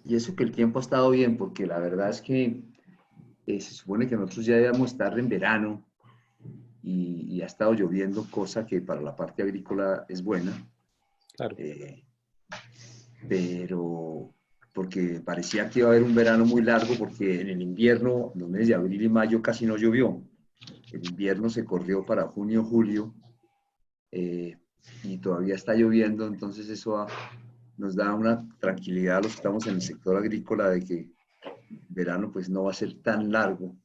Y eso que el tiempo ha estado bien, porque la verdad es que se supone que nosotros ya debemos estar en verano y ha estado lloviendo, cosa que para la parte agrícola es buena, Claro. eh, pero porque parecía que iba a haber un verano muy largo, porque en el invierno, los meses de abril y mayo casi no llovió. El invierno se corrió para junio, julio, eh, y todavía está lloviendo, entonces nos da una tranquilidad a los que estamos en el sector agrícola de que el verano pues no va a ser tan largo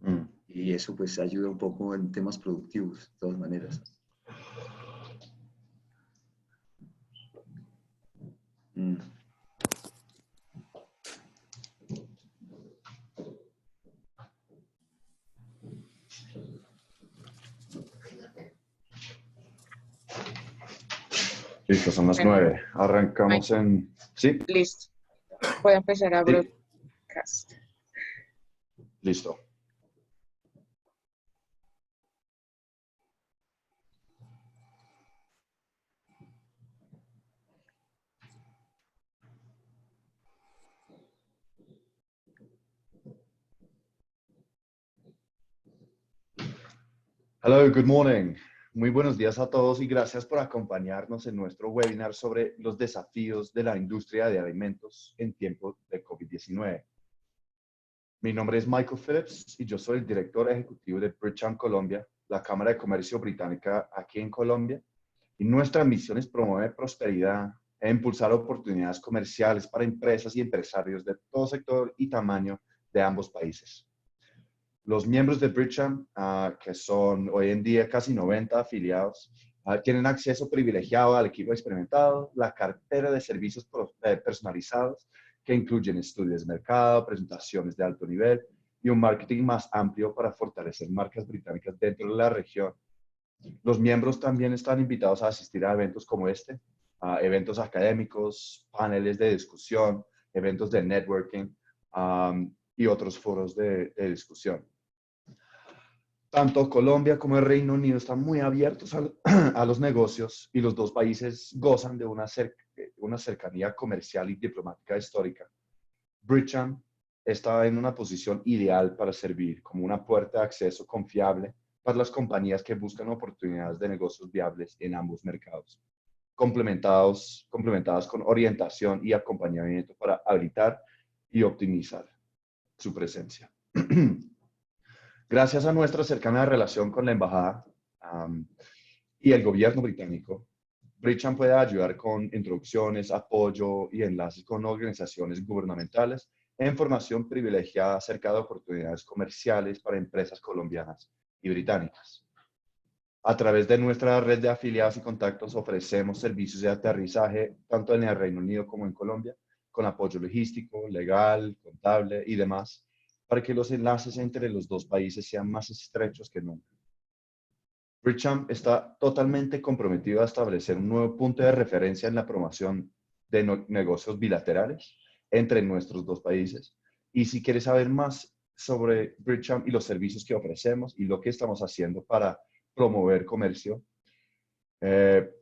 Mm. y eso pues ayuda un poco en temas productivos, de todas maneras. Mm. Listo, son las Bueno, 9. Arrancamos en... ¿Sí? listo. Voy a empezar a Sí. broadcast. Listo. Hello, good morning. Muy buenos días a todos y gracias por acompañarnos en nuestro webinar sobre los desafíos de la industria de alimentos en tiempos de COVID-19. Mi nombre es Michael Phillips y yo soy el director ejecutivo de Bricham Colombia, la Cámara de Comercio Británica aquí en Colombia. Y nuestra misión es promover prosperidad e impulsar oportunidades comerciales para empresas y empresarios de todo sector y tamaño de ambos países. Los miembros de Bricham, que son hoy en día casi 90 afiliados, tienen acceso privilegiado al equipo experimentado, la cartera de servicios personalizados, que incluyen estudios de mercado, presentaciones de alto nivel y un marketing más amplio para fortalecer marcas británicas dentro de la región. Los miembros también están invitados a asistir a eventos como este, a eventos académicos, paneles de discusión, eventos de networking y otros foros de discusión. Tanto Colombia como el Reino Unido están muy abiertos a los negocios y los dos países gozan de una cercanía comercial y diplomática histórica. Bricham está en una posición ideal para servir como una puerta de acceso confiable para las compañías que buscan oportunidades de negocios viables en ambos mercados, complementadas con orientación y acompañamiento para habilitar y optimizar su presencia. Gracias a nuestra cercana relación con la embajada y el gobierno británico, Bricham puede ayudar con introducciones, apoyo y enlaces con organizaciones gubernamentales e información privilegiada acerca de oportunidades comerciales para empresas colombianas y británicas. A través de nuestra red de afiliados y contactos ofrecemos servicios de aterrizaje tanto en el Reino Unido como en Colombia, con apoyo logístico, legal, contable y demás, para que los enlaces entre los dos países sean más estrechos que nunca. Bricham está totalmente comprometido a establecer un nuevo punto de referencia en la promoción de negocios bilaterales entre nuestros dos países. Y si quieres saber más sobre Bricham y los servicios que ofrecemos y lo que estamos haciendo para promover comercio,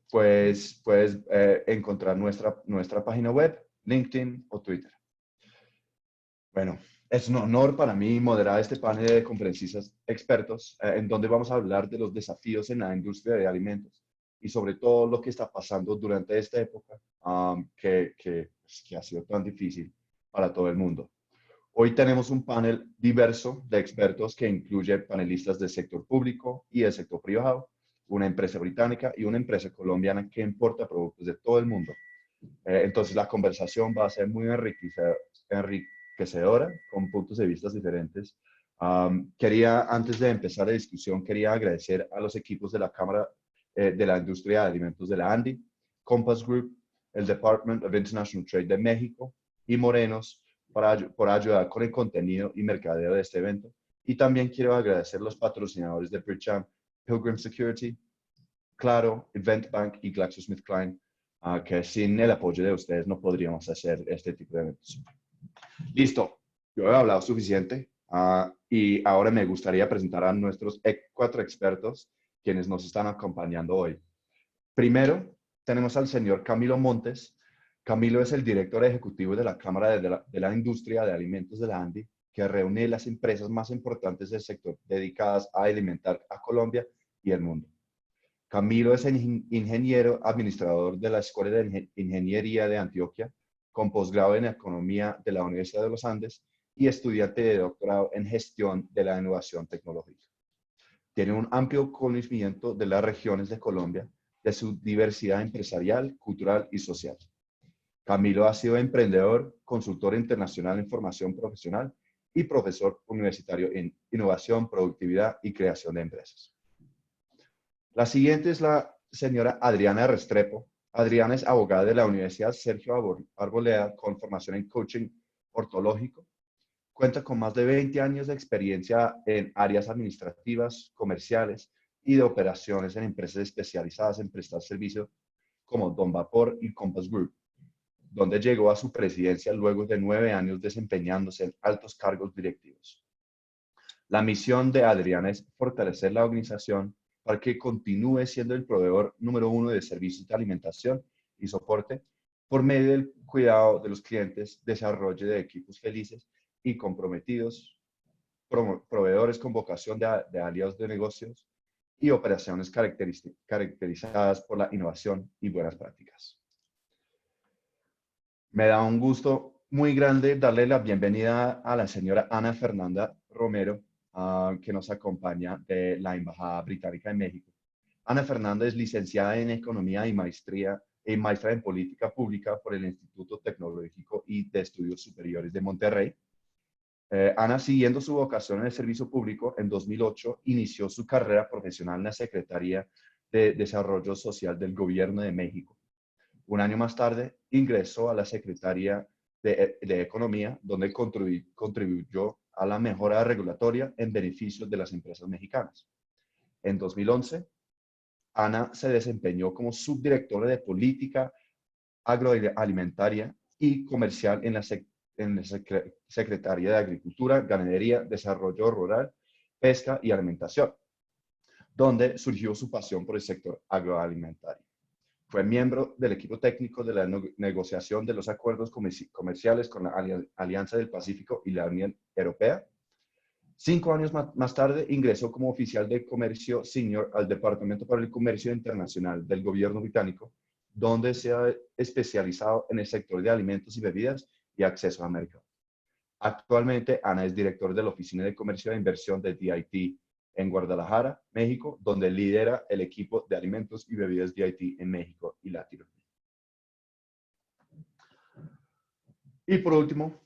pues puedes encontrar nuestra página web, LinkedIn o Twitter. Bueno, es un honor para mí moderar este panel de conferencistas expertos en donde vamos a hablar de los desafíos en la industria de alimentos y sobre todo lo que está pasando durante esta época que ha sido tan difícil para todo el mundo. Hoy tenemos un panel diverso de expertos que incluye panelistas del sector público y del sector privado, una empresa británica y una empresa colombiana que importa productos de todo el mundo. Entonces la conversación va a ser muy enriquecedora con puntos de vista diferentes. Antes de empezar la discusión, quería agradecer a los equipos de la Cámara de la Industria de Alimentos de la ANDI, Compass Group, el Department of International Trade de México y Morenos por ayudar con el contenido y mercadeo de este evento. Y también quiero agradecer a los patrocinadores de Bricham, Pilgrim Security, Claro, Event Bank y GlaxoSmithKline, que sin el apoyo de ustedes no podríamos hacer este tipo de eventos. Listo, yo he hablado suficiente y ahora me gustaría presentar a nuestros 4 expertos quienes nos están acompañando hoy. Primero, tenemos al señor Camilo Montes, Camilo es el director ejecutivo de la Cámara de la Industria de Alimentos de la ANDI, que reúne las empresas más importantes del sector dedicadas a alimentar a Colombia y el mundo. Camilo es ingeniero administrador de la Escuela de Ingeniería de Antioquia, con posgrado en Economía de la Universidad de los Andes y estudiante de doctorado en Gestión de la Innovación Tecnológica. Tiene un amplio conocimiento de las regiones de Colombia, de su diversidad empresarial, cultural y social. Camilo ha sido emprendedor, consultor internacional en formación profesional y profesor universitario en innovación, productividad y creación de empresas. La siguiente es la señora Adriana Restrepo. Adriana es abogada de la Universidad Sergio Arboleda con formación en coaching ortológico. Cuenta con más de 20 años de experiencia en áreas administrativas, comerciales y de operaciones en empresas especializadas en prestar servicios como Don Vapor y Compass Group, donde llegó a su presidencia luego de 9 años desempeñándose en altos cargos directivos. La misión de Adriana es fortalecer la organización para que continúe siendo el proveedor número 1 de servicios de alimentación y soporte por medio del cuidado de los clientes, desarrollo de equipos felices y comprometidos, proveedores con vocación de aliados de negocios y operaciones caracterizadas por la innovación y buenas prácticas. Me da un gusto muy grande darle la bienvenida a la señora Ana Fernanda Romero, que nos acompaña de la Embajada Británica en México. Ana Fernanda es licenciada en Economía y maestra en Política Pública por el Instituto Tecnológico y de Estudios Superiores de Monterrey. Ana, siguiendo su vocación en el servicio público, en 2008 inició su carrera profesional en la Secretaría de Desarrollo Social del Gobierno de México. Un año más tarde ingresó a la Secretaría de Economía, donde contribuyó a la mejora regulatoria en beneficio de las empresas mexicanas. En 2011, Ana se desempeñó como subdirectora de Política Agroalimentaria y Comercial en la Secretaría de Agricultura, Ganadería, Desarrollo Rural, Pesca y Alimentación, donde surgió su pasión por el sector agroalimentario. Fue miembro del equipo técnico de la negociación de los acuerdos comerciales con la Alianza del Pacífico y la Unión Europea. 5 años más tarde ingresó como oficial de comercio senior al Departamento para el Comercio Internacional del Gobierno británico, donde se ha especializado en el sector de alimentos y bebidas y acceso al mercado. Actualmente, Ana es director de la Oficina de Comercio e Inversión de DIT en Guadalajara, México, donde lidera el equipo de alimentos y bebidas DIT en México y Latinoamérica. Y por último,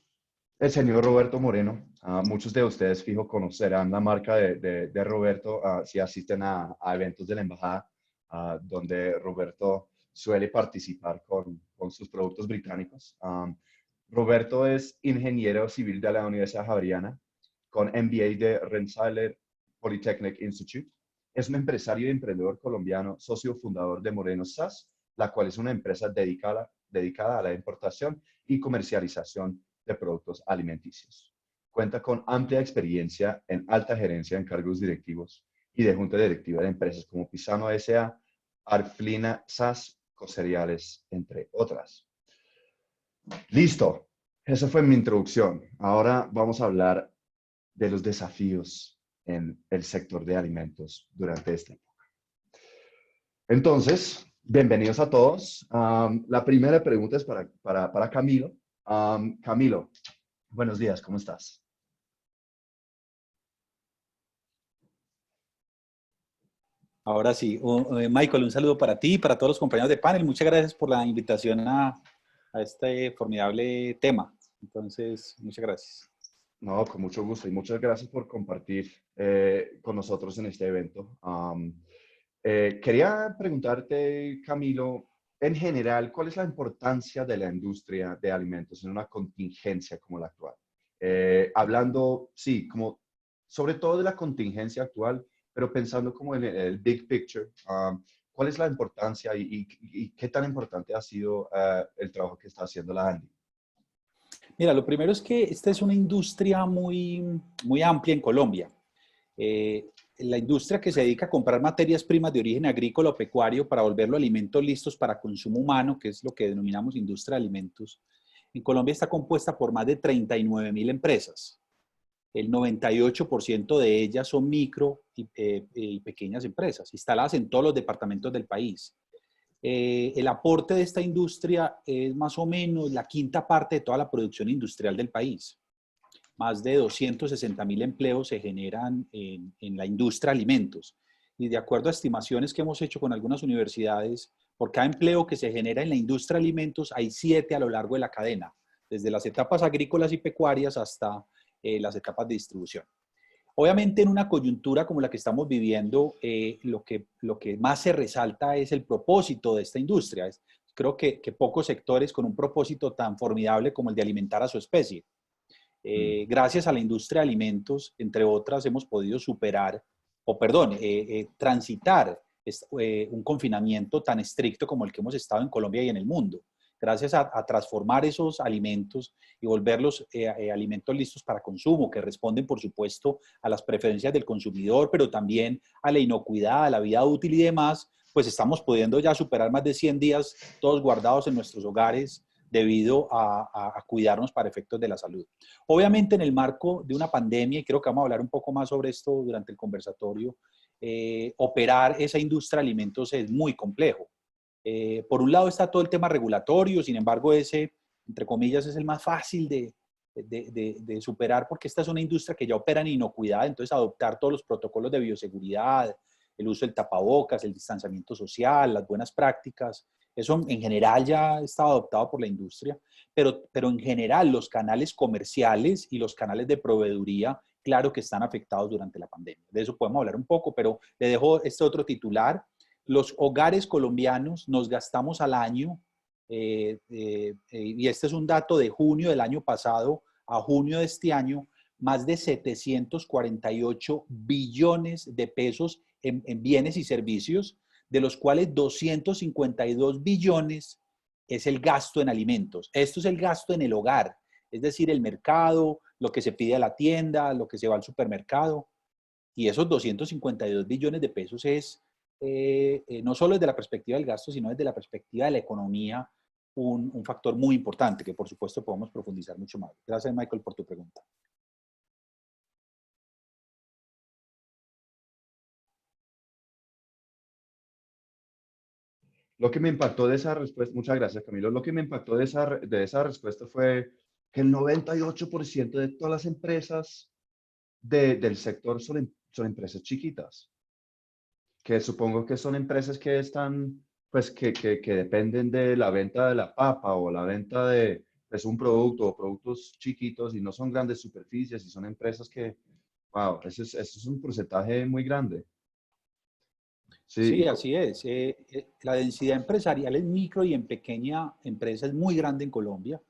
el señor Roberto Moreno. Muchos de ustedes, fijo, conocerán la marca de Roberto si asisten a eventos de la embajada, donde Roberto suele participar con sus productos británicos. Roberto es ingeniero civil de la Universidad Javeriana, con MBA de Rensselaer Polytechnic Institute. Es un empresario y emprendedor colombiano, socio fundador de Moreno SAS, la cual es una empresa dedicada a la importación y comercialización de productos alimenticios. Cuenta con amplia experiencia en alta gerencia en cargos directivos y de junta directiva de empresas como Pisano S.A., Arflina SAS, Coseriales, entre otras. Listo. Esa fue mi introducción. Ahora vamos a hablar de los desafíos en el sector de alimentos durante esta época. Entonces, bienvenidos a todos. La primera pregunta es para Camilo. Camilo, buenos días, ¿cómo estás? Ahora sí, Michael, un saludo para ti y para todos los compañeros de panel. Muchas gracias por la invitación a este formidable tema. Entonces, muchas gracias. No, con mucho gusto y muchas gracias por compartir con nosotros en este evento. Quería preguntarte, Camilo, en general, ¿cuál es la importancia de la industria de alimentos en una contingencia como la actual? Hablando, sí, como sobre todo de la contingencia actual, pero pensando como en el big picture, ¿cuál es la importancia y qué tan importante ha sido el trabajo que está haciendo la ANDI? Mira, lo primero es que esta es una industria muy amplia en Colombia. la industria que se dedica a comprar materias primas de origen agrícola o pecuario para volverlo alimentos listos para consumo humano, que es lo que denominamos industria de alimentos, en Colombia está compuesta por más de 39.000 empresas. El 98% de ellas son micro y pequeñas empresas, instaladas en todos los departamentos del país. El aporte de esta industria es más o menos la quinta parte de toda la producción industrial del país. Más de 260.000 empleos se generan en la industria de alimentos. Y de acuerdo a estimaciones que hemos hecho con algunas universidades, por cada empleo que se genera en la industria de alimentos, hay 7 a lo largo de la cadena, desde las etapas agrícolas y pecuarias hasta las etapas de distribución. Obviamente en una coyuntura como la que estamos viviendo, lo que más se resalta es el propósito de esta industria. Creo que pocos sectores con un propósito tan formidable como el de alimentar a su especie. Gracias a la industria de alimentos, entre otras, hemos podido superar, transitar un confinamiento tan estricto como el que hemos estado en Colombia y en el mundo. Gracias a transformar esos alimentos y volverlos alimentos listos para consumo, que responden, por supuesto, a las preferencias del consumidor, pero también a la inocuidad, a la vida útil y demás, pues estamos pudiendo ya superar más de 100 días todos guardados en nuestros hogares debido a cuidarnos para efectos de la salud. Obviamente en el marco de una pandemia, y creo que vamos a hablar un poco más sobre esto durante el conversatorio, operar esa industria de alimentos es muy complejo. Por un lado está todo el tema regulatorio, sin embargo ese, entre comillas, es el más fácil de superar porque esta es una industria que ya opera en inocuidad, entonces adoptar todos los protocolos de bioseguridad, el uso del tapabocas, el distanciamiento social, las buenas prácticas, eso en general ya está adoptado por la industria, pero en general los canales comerciales y los canales de proveeduría, claro que están afectados durante la pandemia. De eso podemos hablar un poco, pero le dejo este otro titular. Los hogares colombianos nos gastamos al año, y este es un dato de junio del año pasado a junio de este año, más de 748 billones de pesos en bienes y servicios, de los cuales 252 billones es el gasto en alimentos. Esto es el gasto en el hogar, es decir, el mercado, lo que se pide a la tienda, lo que se va al supermercado. Y esos 252 billones de pesos es, no solo desde la perspectiva del gasto, sino desde la perspectiva de la economía, un factor muy importante que por supuesto podemos profundizar mucho más. Gracias, Michael, por tu pregunta. Lo que me impactó de esa respuesta, muchas gracias Camilo, lo que me impactó de esa respuesta fue que el 98% de todas las empresas del sector son empresas chiquitas, que supongo que son empresas que están, pues que dependen de la venta de la papa o la venta de pues, un producto o productos chiquitos y no son grandes superficies y son empresas que, wow, eso es un porcentaje muy grande. Sí, Sí, así es. La densidad empresarial en micro y en pequeña empresa es muy grande en Colombia.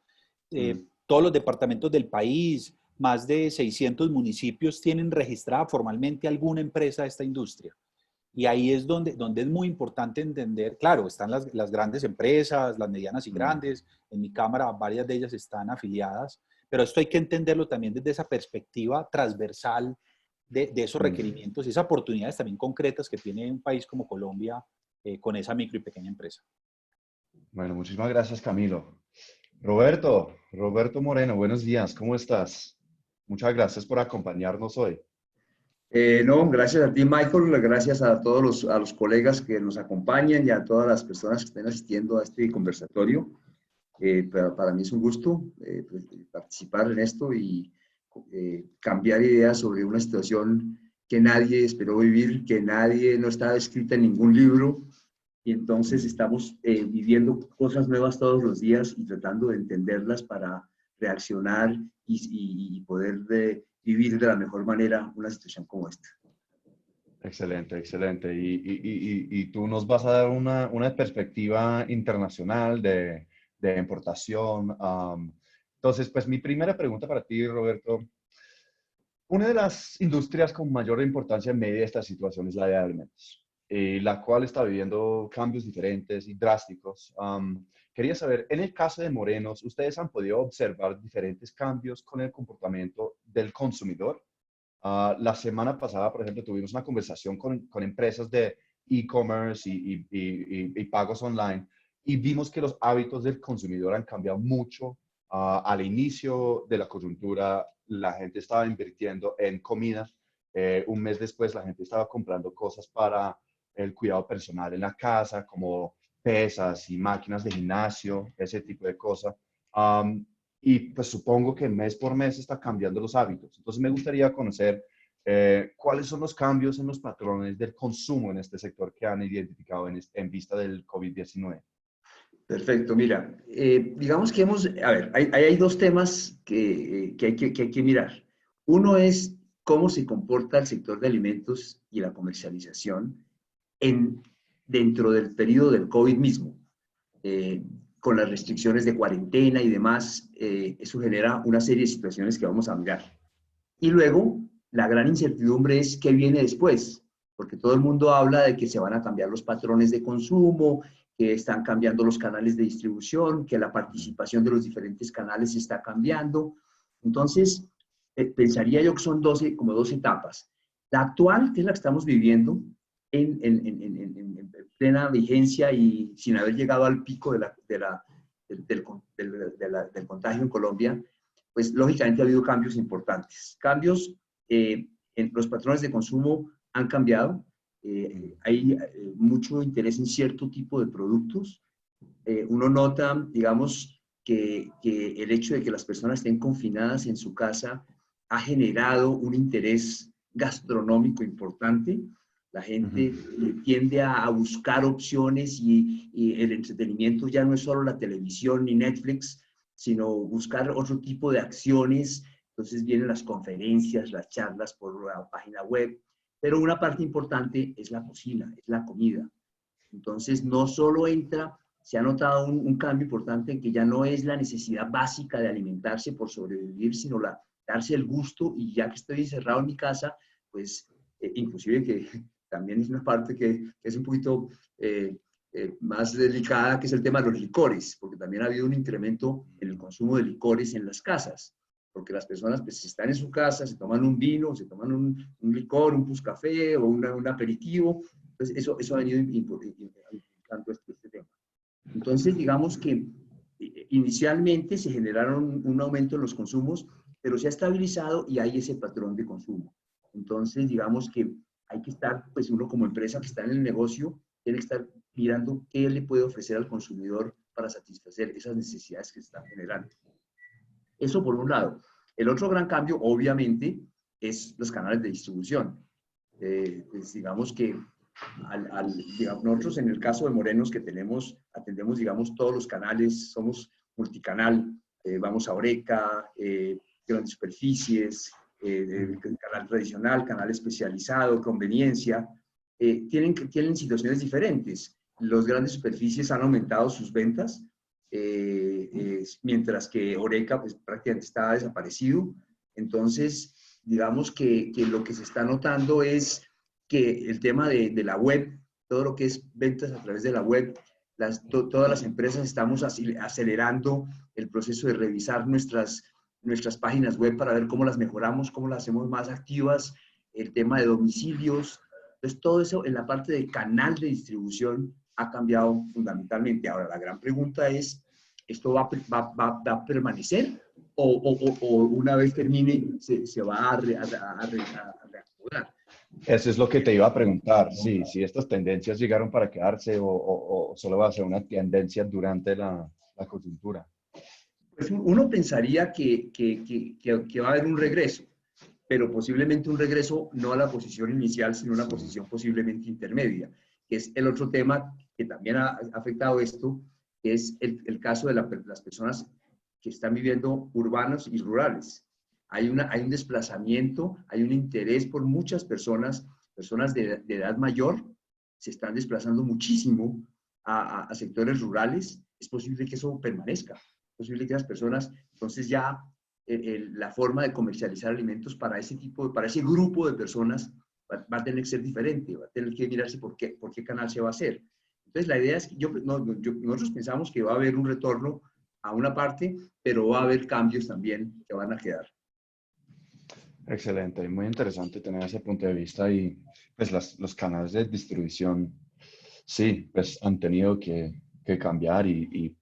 Todos los departamentos del país, más de 600 municipios tienen registrada formalmente alguna empresa de esta industria. Y ahí es donde es muy importante entender, claro, están las grandes empresas, las medianas y grandes, en mi cámara varias de ellas están afiliadas, pero esto hay que entenderlo también desde esa perspectiva transversal de esos requerimientos y esas oportunidades también concretas que tiene un país como Colombia con esa micro y pequeña empresa. Bueno, muchísimas gracias, Camilo. Roberto Moreno, buenos días, ¿cómo estás? Muchas gracias por acompañarnos hoy. No, gracias a ti, Michael, gracias a todos a los colegas que nos acompañan y a todas las personas que estén asistiendo a este conversatorio. Para mí es un gusto pues, participar en esto y cambiar ideas sobre una situación que nadie esperó vivir, que nadie no estaba escrita en ningún libro, y entonces estamos viviendo cosas nuevas todos los días y tratando de entenderlas para reaccionar y poder vivir de la mejor manera una situación como esta. Excelente, excelente. Y tú nos vas a dar una perspectiva internacional de importación. Entonces, pues mi primera pregunta para ti, Roberto. Una de las industrias con mayor importancia en medio de esta situación es la de alimentos, la cual está viviendo cambios diferentes y drásticos. Quería saber, en el caso de Morenos, ¿ustedes han podido observar diferentes cambios con el comportamiento del consumidor? La semana pasada, por ejemplo, tuvimos una conversación con empresas de e-commerce y pagos online y vimos que los hábitos del consumidor han cambiado mucho. Al inicio de la coyuntura, la gente estaba invirtiendo en comida. Un mes después, la gente estaba comprando cosas para el cuidado personal en la casa, como pesas y máquinas de gimnasio, ese tipo de cosas. Um, y pues supongo que mes por mes está cambiando los hábitos. Entonces me gustaría conocer cuáles son los cambios en los patrones del consumo en este sector que han identificado en vista del COVID-19. Perfecto, mira, digamos que a ver, hay dos temas que hay que mirar. Uno es cómo se comporta el sector de alimentos y la comercialización en, dentro del periodo del COVID mismo. Eh, con las restricciones de cuarentena y demás, eso genera una serie de situaciones que vamos a mirar. Y luego, la gran incertidumbre es qué viene después, porque todo el mundo habla de que se van a cambiar los patrones de consumo, que están cambiando los canales de distribución, que la participación de los diferentes canales está cambiando. Entonces, pensaría yo que son como dos etapas. La actual, que es la que estamos viviendo, en plena vigencia y sin haber llegado al pico del contagio en Colombia, pues lógicamente ha habido cambios importantes. Cambios en los patrones de consumo han cambiado. Hay mucho interés en cierto tipo de productos. Uno nota, digamos, que el hecho de que las personas estén confinadas en su casa ha generado un interés gastronómico importante. La gente tiende a buscar opciones y el entretenimiento ya no es solo la televisión ni Netflix, sino buscar otro tipo de acciones. Entonces vienen las conferencias, las charlas por la página web, pero una parte importante es la cocina, es la comida. Entonces no solo se ha notado un cambio importante en que ya no es la necesidad básica de alimentarse por sobrevivir, sino darse el gusto y ya que estoy encerrado en mi casa, pues inclusive que también es una parte que es un poquito más delicada, que es el tema de los licores, porque también ha habido un incremento en el consumo de licores en las casas, porque las personas pues están en su casa, se toman un vino, se toman un licor, un puscafé o un aperitivo, entonces eso ha venido implicando este tema. Entonces, digamos que inicialmente se generaron un aumento en los consumos, pero se ha estabilizado y hay ese patrón de consumo. Entonces, digamos que hay que estar, pues uno como empresa que está en el negocio, tiene que estar mirando qué le puede ofrecer al consumidor para satisfacer esas necesidades que está generando. Eso por un lado. El otro gran cambio, obviamente, es los canales de distribución. Pues digamos que digamos, nosotros en el caso de Morenos que atendemos, digamos, todos los canales, somos multicanal, vamos a Oreca, grandes superficies, canal tradicional, canal especializado, conveniencia, tienen situaciones diferentes. Los grandes superficies han aumentado sus ventas, mientras que Oreca pues, prácticamente está desaparecido. Entonces, digamos que lo que se está notando es que el tema de la web, todo lo que es ventas a través de la web, todas las empresas estamos acelerando el proceso de revisar nuestras páginas web para ver cómo las mejoramos, cómo las hacemos más activas, el tema de domicilios. Entonces, todo eso en la parte de canal de distribución ha cambiado fundamentalmente. Ahora, la gran pregunta es, ¿esto va a permanecer o una vez termine se va a reacomodar? Eso es lo que te iba a preguntar, sí, si estas tendencias llegaron para quedarse o solo va a ser una tendencia durante la coyuntura. Pues uno pensaría que va a haber un regreso, pero posiblemente un regreso no a la posición inicial, sino a una posición posiblemente intermedia, que es el otro tema que también ha afectado esto, que es el caso de las personas que están viviendo urbanos y rurales. Hay un desplazamiento, hay un interés por muchas personas de edad mayor, se están desplazando muchísimo a sectores rurales. Es posible que eso permanezca, es posible que las personas, entonces ya la forma de comercializar alimentos para ese grupo de personas va a tener que ser diferente, va a tener que mirarse por qué canal se va a hacer. Entonces la idea es que nosotros pensamos que va a haber un retorno a una parte, pero va a haber cambios también que van a quedar. Excelente, muy interesante tener ese punto de vista y pues los canales de distribución, sí, pues han tenido que cambiar y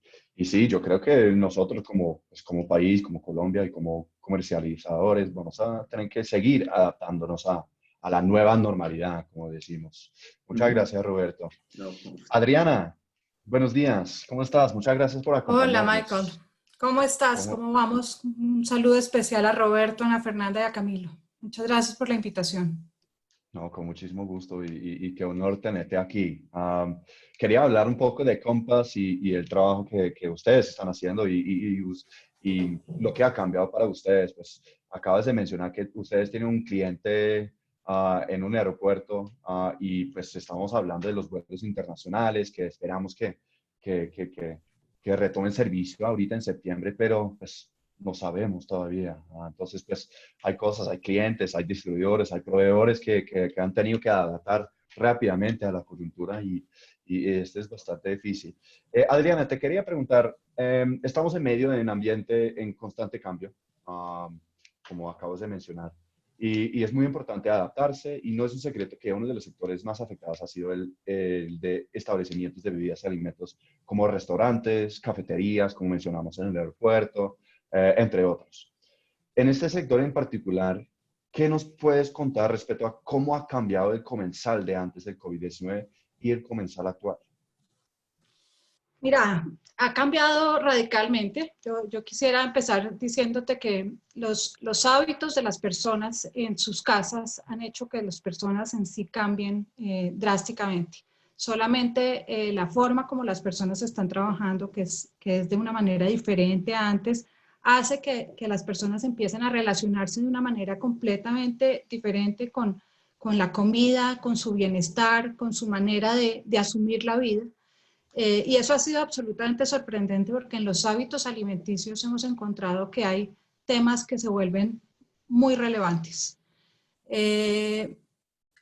sí, yo creo que nosotros como, pues, como país, como Colombia y como comercializadores vamos a tener que seguir adaptándonos a la nueva normalidad, como decimos. Muchas Ujú. gracias, Roberto. No, con gusto. Adriana, buenos días, ¿cómo estás? Muchas gracias por Hola Michael, acompañarnos. ¿cómo estás? ¿Cómo- ¿Cómo vamos? Un saludo especial a Roberto, a Fernanda y a Camilo. Muchas gracias por la invitación. No, con muchísimo gusto y qué honor tenerte aquí. Quería hablar un poco de Compass y el trabajo que ustedes están haciendo y lo que ha cambiado para ustedes. Pues acabas de mencionar que ustedes tienen un cliente en un aeropuerto y pues estamos hablando de los vuelos internacionales que esperamos que, que, que, que retomen servicio ahorita en septiembre, pero pues no sabemos todavía. Entonces, pues hay cosas, hay clientes, hay distribuidores, hay proveedores que han tenido que adaptar rápidamente a la coyuntura y este es bastante difícil. Adriana, te quería preguntar, estamos en medio de un ambiente en constante cambio, como acabas de mencionar, y es muy importante adaptarse y no es un secreto que uno de los sectores más afectados ha sido el de establecimientos de bebidas y alimentos como restaurantes, cafeterías, como mencionamos en el aeropuerto, entre otros. En este sector en particular, ¿qué nos puedes contar respecto a cómo ha cambiado el comensal de antes del COVID-19 y el comensal actual? Mira, ha cambiado radicalmente. Yo quisiera empezar diciéndote que los hábitos de las personas en sus casas han hecho que las personas en sí cambien drásticamente. Solamente la forma como las personas están trabajando, que es de una manera diferente a antes, hace que las personas empiecen a relacionarse de una manera completamente diferente con la comida, con su bienestar, con su manera de asumir la vida. Y eso ha sido absolutamente sorprendente porque en los hábitos alimenticios hemos encontrado que hay temas que se vuelven muy relevantes. Eh,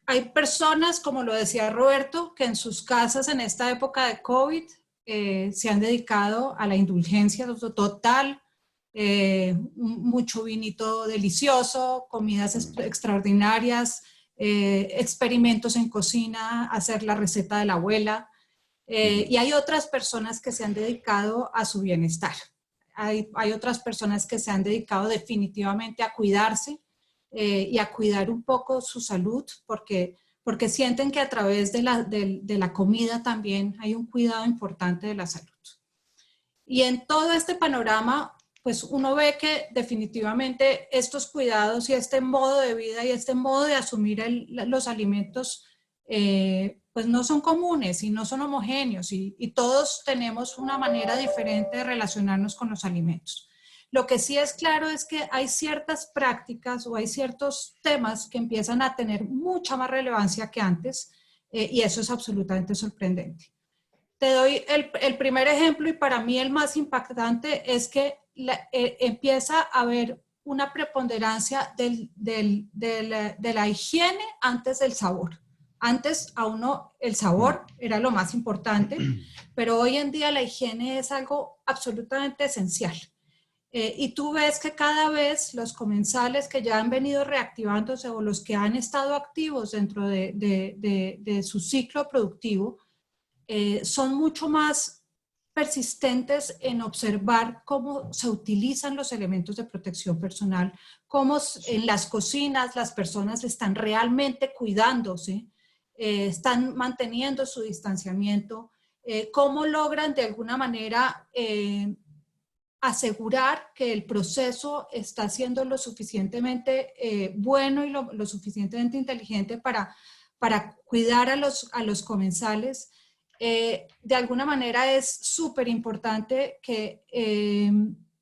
Hay personas, como lo decía Roberto, que en sus casas en esta época de COVID se han dedicado a la indulgencia total, mucho vinito delicioso, comidas extraordinarias, experimentos en cocina, hacer la receta de la abuela. Y hay otras personas que se han dedicado a su bienestar. Hay otras personas que se han dedicado definitivamente a cuidarse y a cuidar un poco su salud, porque sienten que a través de la comida también hay un cuidado importante de la salud. Y en todo este panorama, pues uno ve que definitivamente estos cuidados y este modo de vida y este modo de asumir los alimentos pues no son comunes y no son homogéneos y todos tenemos una manera diferente de relacionarnos con los alimentos. Lo que sí es claro es que hay ciertas prácticas o hay ciertos temas que empiezan a tener mucha más relevancia que antes y eso es absolutamente sorprendente. Te doy el primer ejemplo y para mí el más impactante es que empieza a haber una preponderancia de la higiene antes del sabor. Antes a uno el sabor era lo más importante, pero hoy en día la higiene es algo absolutamente esencial. Y tú ves que cada vez los comensales que ya han venido reactivándose o los que han estado activos dentro de su ciclo productivo, son mucho más persistentes en observar cómo se utilizan los elementos de protección personal, cómo en las cocinas las personas están realmente cuidándose, están manteniendo su distanciamiento, cómo logran de alguna manera asegurar que el proceso está siendo lo suficientemente bueno y lo suficientemente inteligente para cuidar a los comensales. De alguna manera es súper importante que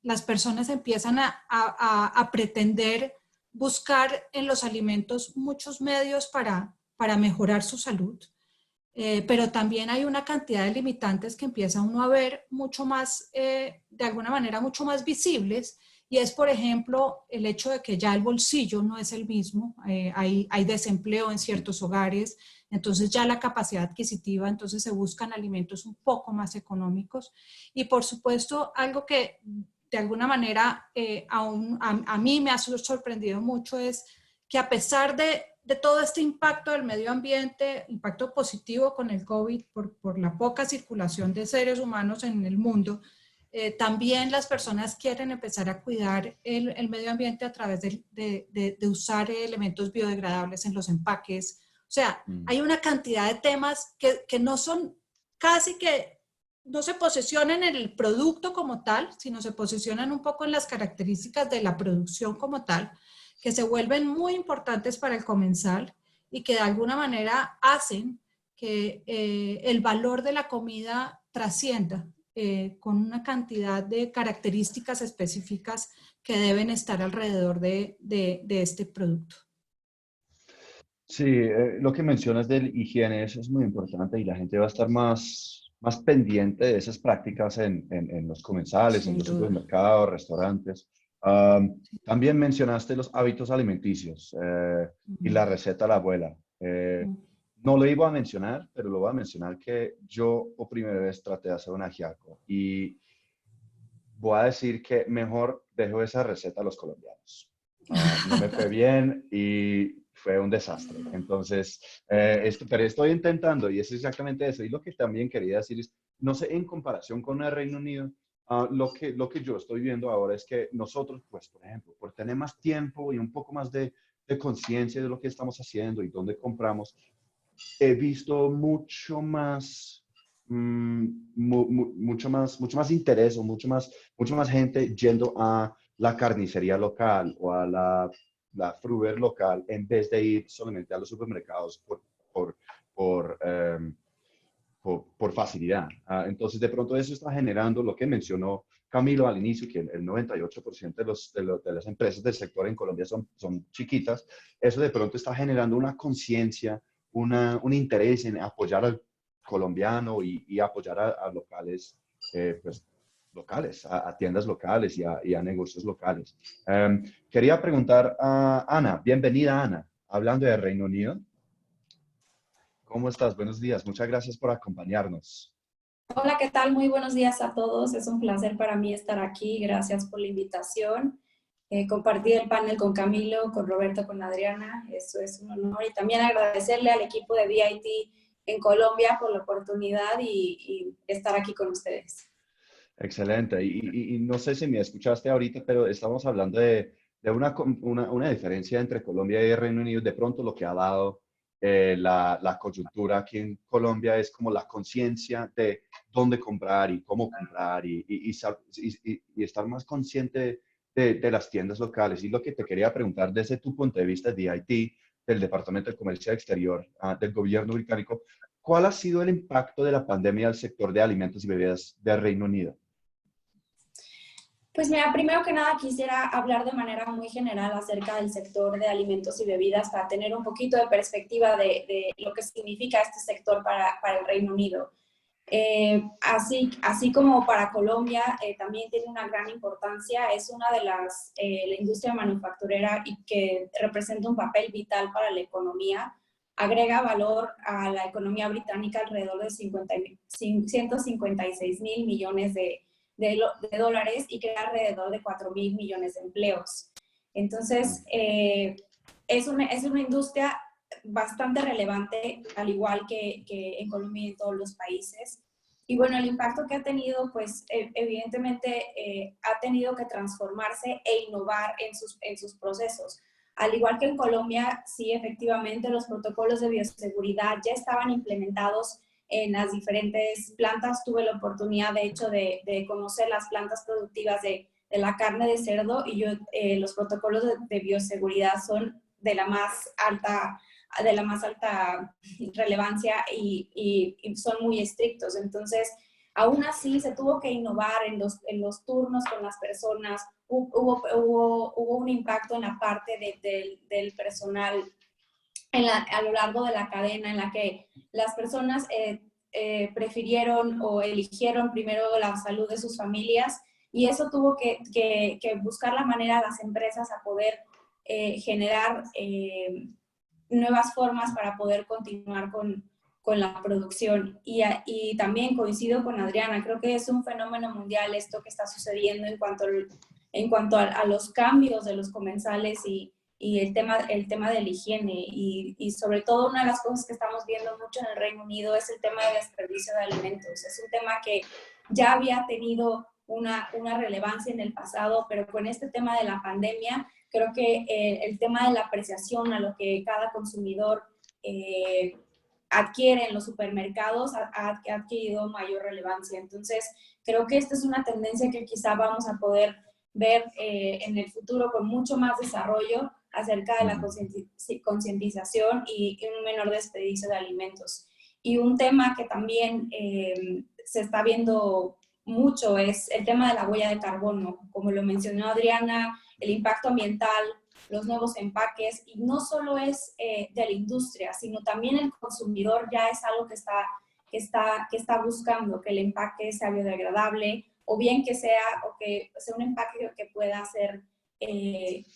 las personas empiezan a pretender buscar en los alimentos muchos medios para mejorar su salud. Pero también hay una cantidad de limitantes que empieza uno a ver mucho más, de alguna manera, mucho más visibles. Y es, por ejemplo, el hecho de que ya el bolsillo no es el mismo, hay desempleo en ciertos hogares, entonces ya la capacidad adquisitiva, entonces se buscan alimentos un poco más económicos. Y por supuesto, algo que de alguna manera a mí me ha sorprendido mucho es que a pesar de todo este impacto del medio ambiente, impacto positivo con el COVID por la poca circulación de seres humanos en el mundo, también las personas quieren empezar a cuidar el medio ambiente a través de usar elementos biodegradables en los empaques. O sea, hay una cantidad de temas que no son casi que no se posicionan en el producto como tal, sino se posicionan un poco en las características de la producción como tal, que se vuelven muy importantes para el comensal y que de alguna manera hacen que el valor de la comida trascienda con una cantidad de características específicas que deben estar alrededor de este producto. Sí, lo que mencionas del higiene eso es muy importante y la gente va a estar más pendiente de esas prácticas en los comensales, en Sin los duda. supermercados, restaurantes. También mencionaste los hábitos alimenticios y la receta de la abuela. No lo iba a mencionar, pero lo voy a mencionar que yo por primera vez traté de hacer un ajiaco y voy a decir que mejor dejo esa receta a los colombianos. No me fue bien y fue un desastre. Entonces, pero estoy intentando y es exactamente eso. Y lo que también quería decir es, no sé, en comparación con el Reino Unido, lo que yo estoy viendo ahora es que nosotros, pues, por ejemplo, por tener más tiempo y un poco más de conciencia de lo que estamos haciendo y dónde compramos, he visto mucho más, mucho más interés o mucho más gente yendo a la carnicería local o a la fruver local en vez de ir solamente a los supermercados por, por, em, por facilidad. Entonces, de pronto eso está generando lo que mencionó Camilo al inicio, que el 98% de las empresas del sector en Colombia son chiquitas. Eso de pronto está generando una conciencia, un interés en apoyar al colombiano y apoyar a locales, pues, locales, a tiendas locales y a negocios locales. Quería preguntar a Ana, bienvenida Ana, hablando de Reino Unido. ¿Cómo estás? Buenos días. Muchas gracias por acompañarnos. Hola, ¿qué tal? Muy buenos días a todos. Es un placer para mí estar aquí. Gracias por la invitación. Compartir el panel con Camilo, con Roberto, con Adriana. Eso es un honor. Y también agradecerle al equipo de VIT en Colombia por la oportunidad y estar aquí con ustedes. Excelente. Y no sé si me escuchaste ahorita, pero estamos hablando de una diferencia entre Colombia y el Reino Unido. De pronto lo que ha dado la coyuntura aquí en Colombia es como la conciencia de dónde comprar y cómo comprar y estar más consciente de las tiendas locales. Y lo que te quería preguntar desde tu punto de vista de DIT, del Departamento de Comercio Exterior, del gobierno británico, ¿cuál ha sido el impacto de la pandemia al sector de alimentos y bebidas del Reino Unido? Pues mira, primero que nada quisiera hablar de manera muy general acerca del sector de alimentos y bebidas para tener un poquito de perspectiva de lo que significa este sector para el Reino Unido. Así como para Colombia también tiene una gran importancia, es una de la industria manufacturera y que representa un papel vital para la economía, agrega valor a la economía británica alrededor de 156 mil millones de dólares y crea alrededor de 4.000 millones de empleos. Entonces, es una industria bastante relevante, al igual que en Colombia y en todos los países. Y bueno, el impacto que ha tenido, pues evidentemente ha tenido que transformarse e innovar en sus procesos. Al igual que en Colombia, sí, efectivamente, los protocolos de bioseguridad ya estaban implementados en las diferentes plantas. Tuve la oportunidad, de hecho, de conocer las plantas productivas de la carne de cerdo y los protocolos de bioseguridad son de la más alta relevancia y son muy estrictos. Entonces, aún así, se tuvo que innovar en los turnos con las personas. Hubo un impacto en la parte del personal a lo largo de la cadena en la que las personas prefirieron o eligieron primero la salud de sus familias y eso tuvo que buscar la manera de las empresas a poder generar nuevas formas para poder continuar con con la producción. Y también coincido con Adriana, creo que es un fenómeno mundial esto que está sucediendo en cuanto a los cambios de los comensales y el tema de la higiene. Y sobre todo una de las cosas que estamos viendo mucho en el Reino Unido es el tema de desperdicio de alimentos. Es un tema que ya había tenido una relevancia en el pasado, pero con este tema de la pandemia, creo que el tema de la apreciación a lo que cada consumidor adquiere en los supermercados ha adquirido mayor relevancia. Entonces, creo que esta es una tendencia que quizá vamos a poder ver en el futuro con mucho más desarrollo acerca de la concientización y un menor desperdicio de alimentos. Y un tema que también se está viendo mucho es el tema de la huella de carbono. Como lo mencionó Adriana, el impacto ambiental, los nuevos empaques, y no solo es de la industria, sino también el consumidor ya es algo que está buscando, que el empaque sea biodegradable, o bien que sea un empaque que pueda ser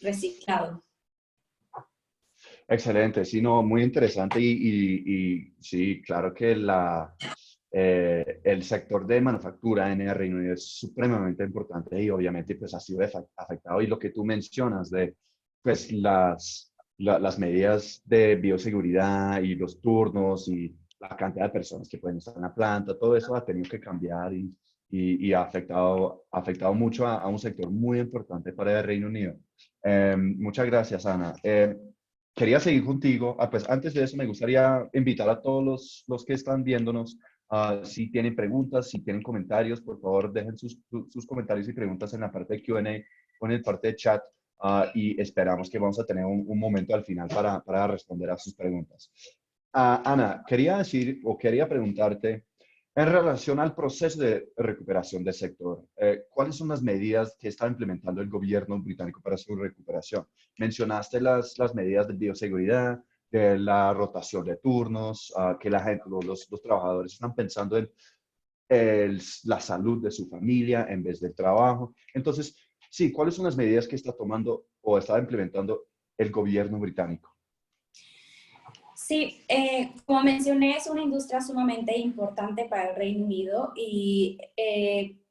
reciclado. Excelente, sí, no, muy interesante y sí, claro que el sector de manufactura en el Reino Unido es supremamente importante y obviamente pues ha sido afectado, y lo que tú mencionas de pues las medidas de bioseguridad y los turnos y la cantidad de personas que pueden estar en la planta, todo eso ha tenido que cambiar y ha afectado mucho a un sector muy importante para el Reino Unido. Muchas gracias, Ana. Quería seguir contigo. Pues antes de eso me gustaría invitar a todos los que están viéndonos, si tienen preguntas, si tienen comentarios, por favor dejen sus comentarios y preguntas en la parte de Q&A o en la parte de chat, y esperamos que vamos a tener un momento al final para responder a sus preguntas. Ana, quería preguntarte en relación al proceso de recuperación del sector, ¿cuáles son las medidas que está implementando el gobierno británico para su recuperación? Mencionaste las medidas de bioseguridad, de la rotación de turnos, que la gente, los trabajadores están pensando en la salud de su familia en vez del trabajo. Entonces, sí, ¿cuáles son las medidas que está tomando o está implementando el gobierno británico? Sí, como mencioné, es una industria sumamente importante para el Reino Unido y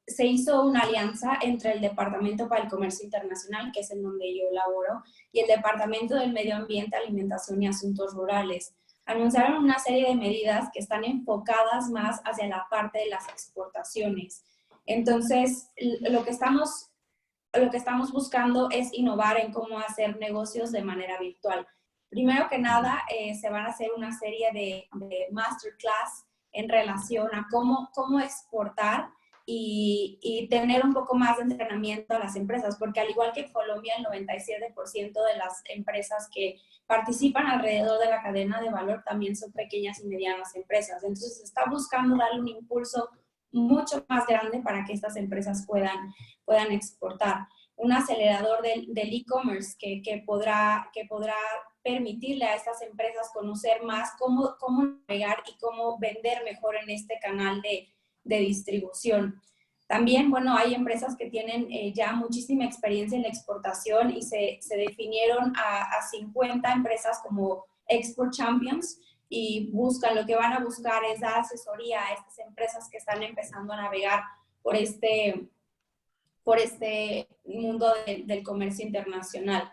se hizo una alianza entre el Departamento para el Comercio Internacional, que es en donde yo laboro, y el Departamento del Medio Ambiente, Alimentación y Asuntos Rurales. Anunciaron una serie de medidas que están enfocadas más hacia la parte de las exportaciones. Entonces, lo que estamos buscando es innovar en cómo hacer negocios de manera virtual. Primero que nada, se van a hacer una serie de masterclass en relación a cómo exportar y tener un poco más de entrenamiento a las empresas, porque al igual que en Colombia, el 97% de las empresas que participan alrededor de la cadena de valor también son pequeñas y medianas empresas. Entonces, se está buscando darle un impulso mucho más grande para que estas empresas puedan exportar. Un acelerador del e-commerce que podrá permitirle a estas empresas conocer más cómo navegar y cómo vender mejor en este canal de distribución. También, bueno, hay empresas que tienen ya muchísima experiencia en la exportación y se definieron a 50 empresas como Export Champions, y lo que van a buscar es dar asesoría a estas empresas que están empezando a navegar por este mundo del comercio internacional.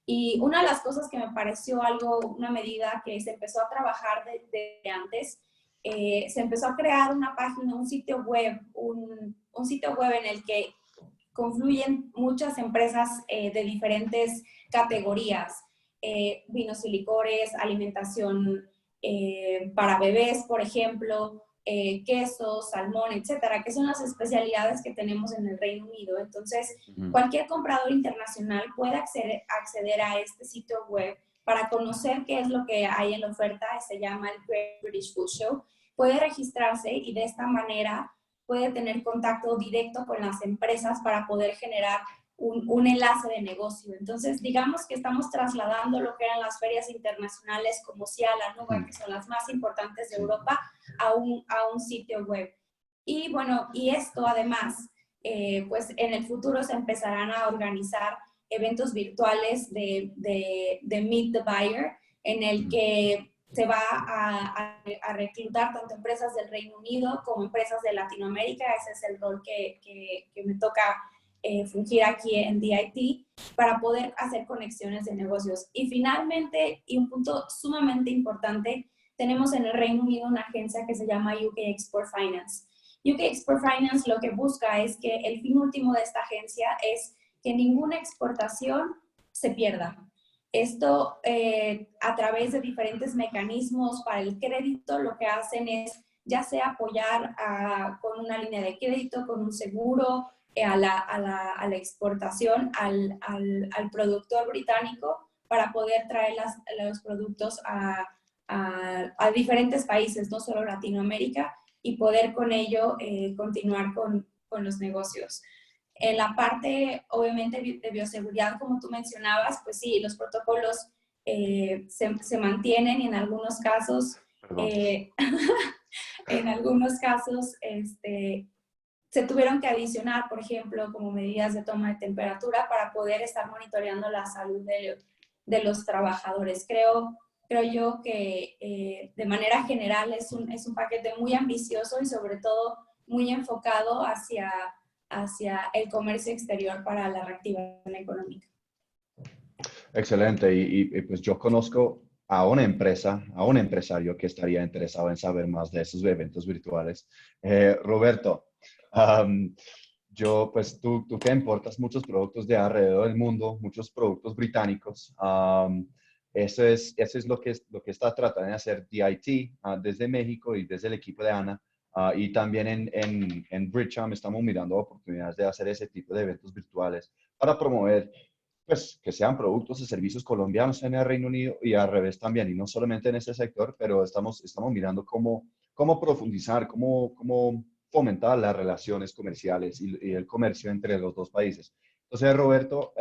Y una de las cosas que me pareció una medida que se empezó a trabajar desde antes, se empezó a crear una página, un sitio web en el que confluyen muchas empresas de diferentes categorías, vinos y licores, alimentación para bebés, por ejemplo, quesos, salmón, etcétera, que son las especialidades que tenemos en el Reino Unido. Entonces, cualquier comprador internacional puede acceder a este sitio web para conocer qué es lo que hay en la oferta. Se llama el Great British Food Show. Puede registrarse y de esta manera puede tener contacto directo con las empresas para poder generar un enlace de negocio. Entonces, digamos que estamos trasladando lo que eran las ferias internacionales como SIA, la NUGA, que son las más importantes de Europa, a un sitio web. Y bueno, y esto además, pues en el futuro se empezarán a organizar eventos virtuales de Meet the Buyer, en el que se va a reclutar tanto empresas del Reino Unido como empresas de Latinoamérica. Ese es el rol que me toca fungir aquí en DIT para poder hacer conexiones de negocios. Y finalmente, y un punto sumamente importante, tenemos en el Reino Unido una agencia que se llama UK Export Finance. UK Export Finance lo que busca es que el fin último de esta agencia es que ninguna exportación se pierda. Esto a través de diferentes mecanismos para el crédito, lo que hacen es ya sea apoyar con una línea de crédito, con un seguro, a la exportación al productor británico para poder traer los productos a diferentes países, no solo Latinoamérica, y poder con ello continuar con los negocios. En la parte, obviamente, de bioseguridad, como tú mencionabas, pues sí, los protocolos se mantienen y en algunos casos, se tuvieron que adicionar, por ejemplo, como medidas de toma de temperatura para poder estar monitoreando la salud de los trabajadores. Creo yo que de manera general es un paquete muy ambicioso y sobre todo muy enfocado hacia el comercio exterior para la reactivación económica. Excelente. Y pues yo conozco a una empresa, a un empresario que estaría interesado en saber más de esos eventos virtuales. Roberto, pues tú que importas muchos productos de alrededor del mundo, muchos productos británicos, eso es lo que está tratando de hacer DIT desde México y desde el equipo de Ana. Y también en Bridgeham estamos mirando oportunidades de hacer ese tipo de eventos virtuales para promover pues, que sean productos y servicios colombianos en el Reino Unido y al revés también, y no solamente en ese sector, pero estamos mirando cómo profundizar, cómo fomentar las relaciones comerciales y el comercio entre los dos países. Entonces, Roberto,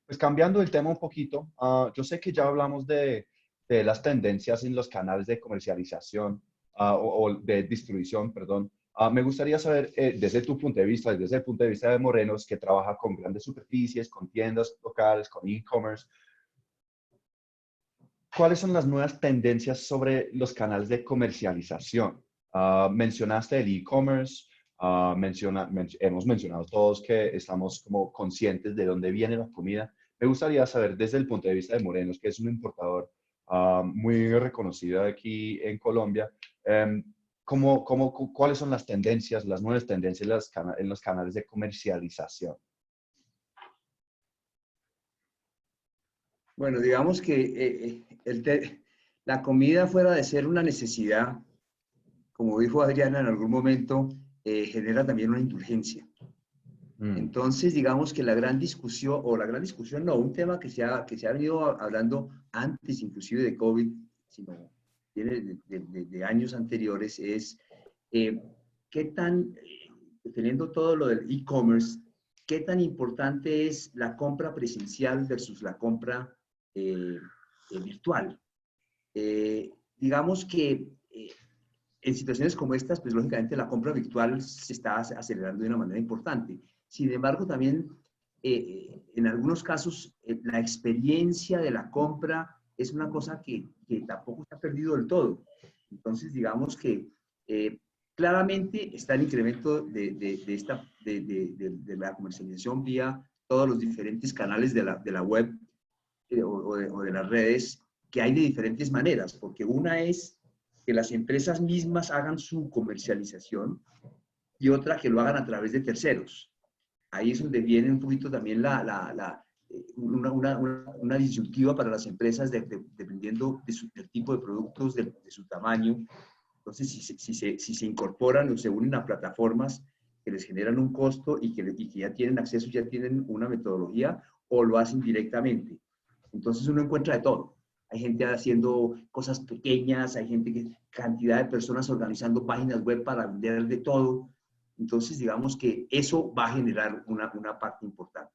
pues cambiando el tema un poquito, yo sé que ya hablamos de las tendencias en los canales de comercialización o de distribución, perdón. Me gustaría saber, desde tu punto de vista, desde el punto de vista de Morenos, que trabaja con grandes superficies, con tiendas locales, con e-commerce, ¿cuáles son las nuevas tendencias sobre los canales de comercialización? Mencionaste el e-commerce, hemos mencionado todos que estamos como conscientes de dónde viene la comida. Me gustaría saber, desde el punto de vista de Morenos, que es un importador muy reconocido aquí en Colombia, ¿cuáles son las tendencias, las nuevas tendencias en los canales de comercialización? Bueno, digamos que la comida, fuera de ser una necesidad, como dijo Adriana en algún momento, genera también una indulgencia. Entonces, digamos que la gran discusión no, un tema que se ha venido hablando antes inclusive de COVID, sino viene de años anteriores, es qué tan, teniendo todo lo del e-commerce, qué tan importante es la compra presencial versus la compra virtual. Digamos que en situaciones como estas, pues lógicamente la compra virtual se está acelerando de una manera importante. Sin embargo, también en algunos casos la experiencia de la compra es una cosa que tampoco se ha perdido del todo. Entonces, digamos que claramente está el incremento de la comercialización vía todos los diferentes canales de la web o de las redes, que hay de diferentes maneras, porque una es que las empresas mismas hagan su comercialización y otra que lo hagan a través de terceros. Ahí es donde viene un poquito también una disyuntiva para las empresas dependiendo del tipo de productos, de su tamaño. Entonces, si se incorporan o se unen a plataformas que les generan un costo y que ya tienen acceso, ya tienen una metodología, o lo hacen directamente. Entonces uno encuentra de todo. Hay gente haciendo cosas pequeñas, hay cantidad de personas organizando páginas web para vender de todo. Entonces, digamos que eso va a generar una parte importante.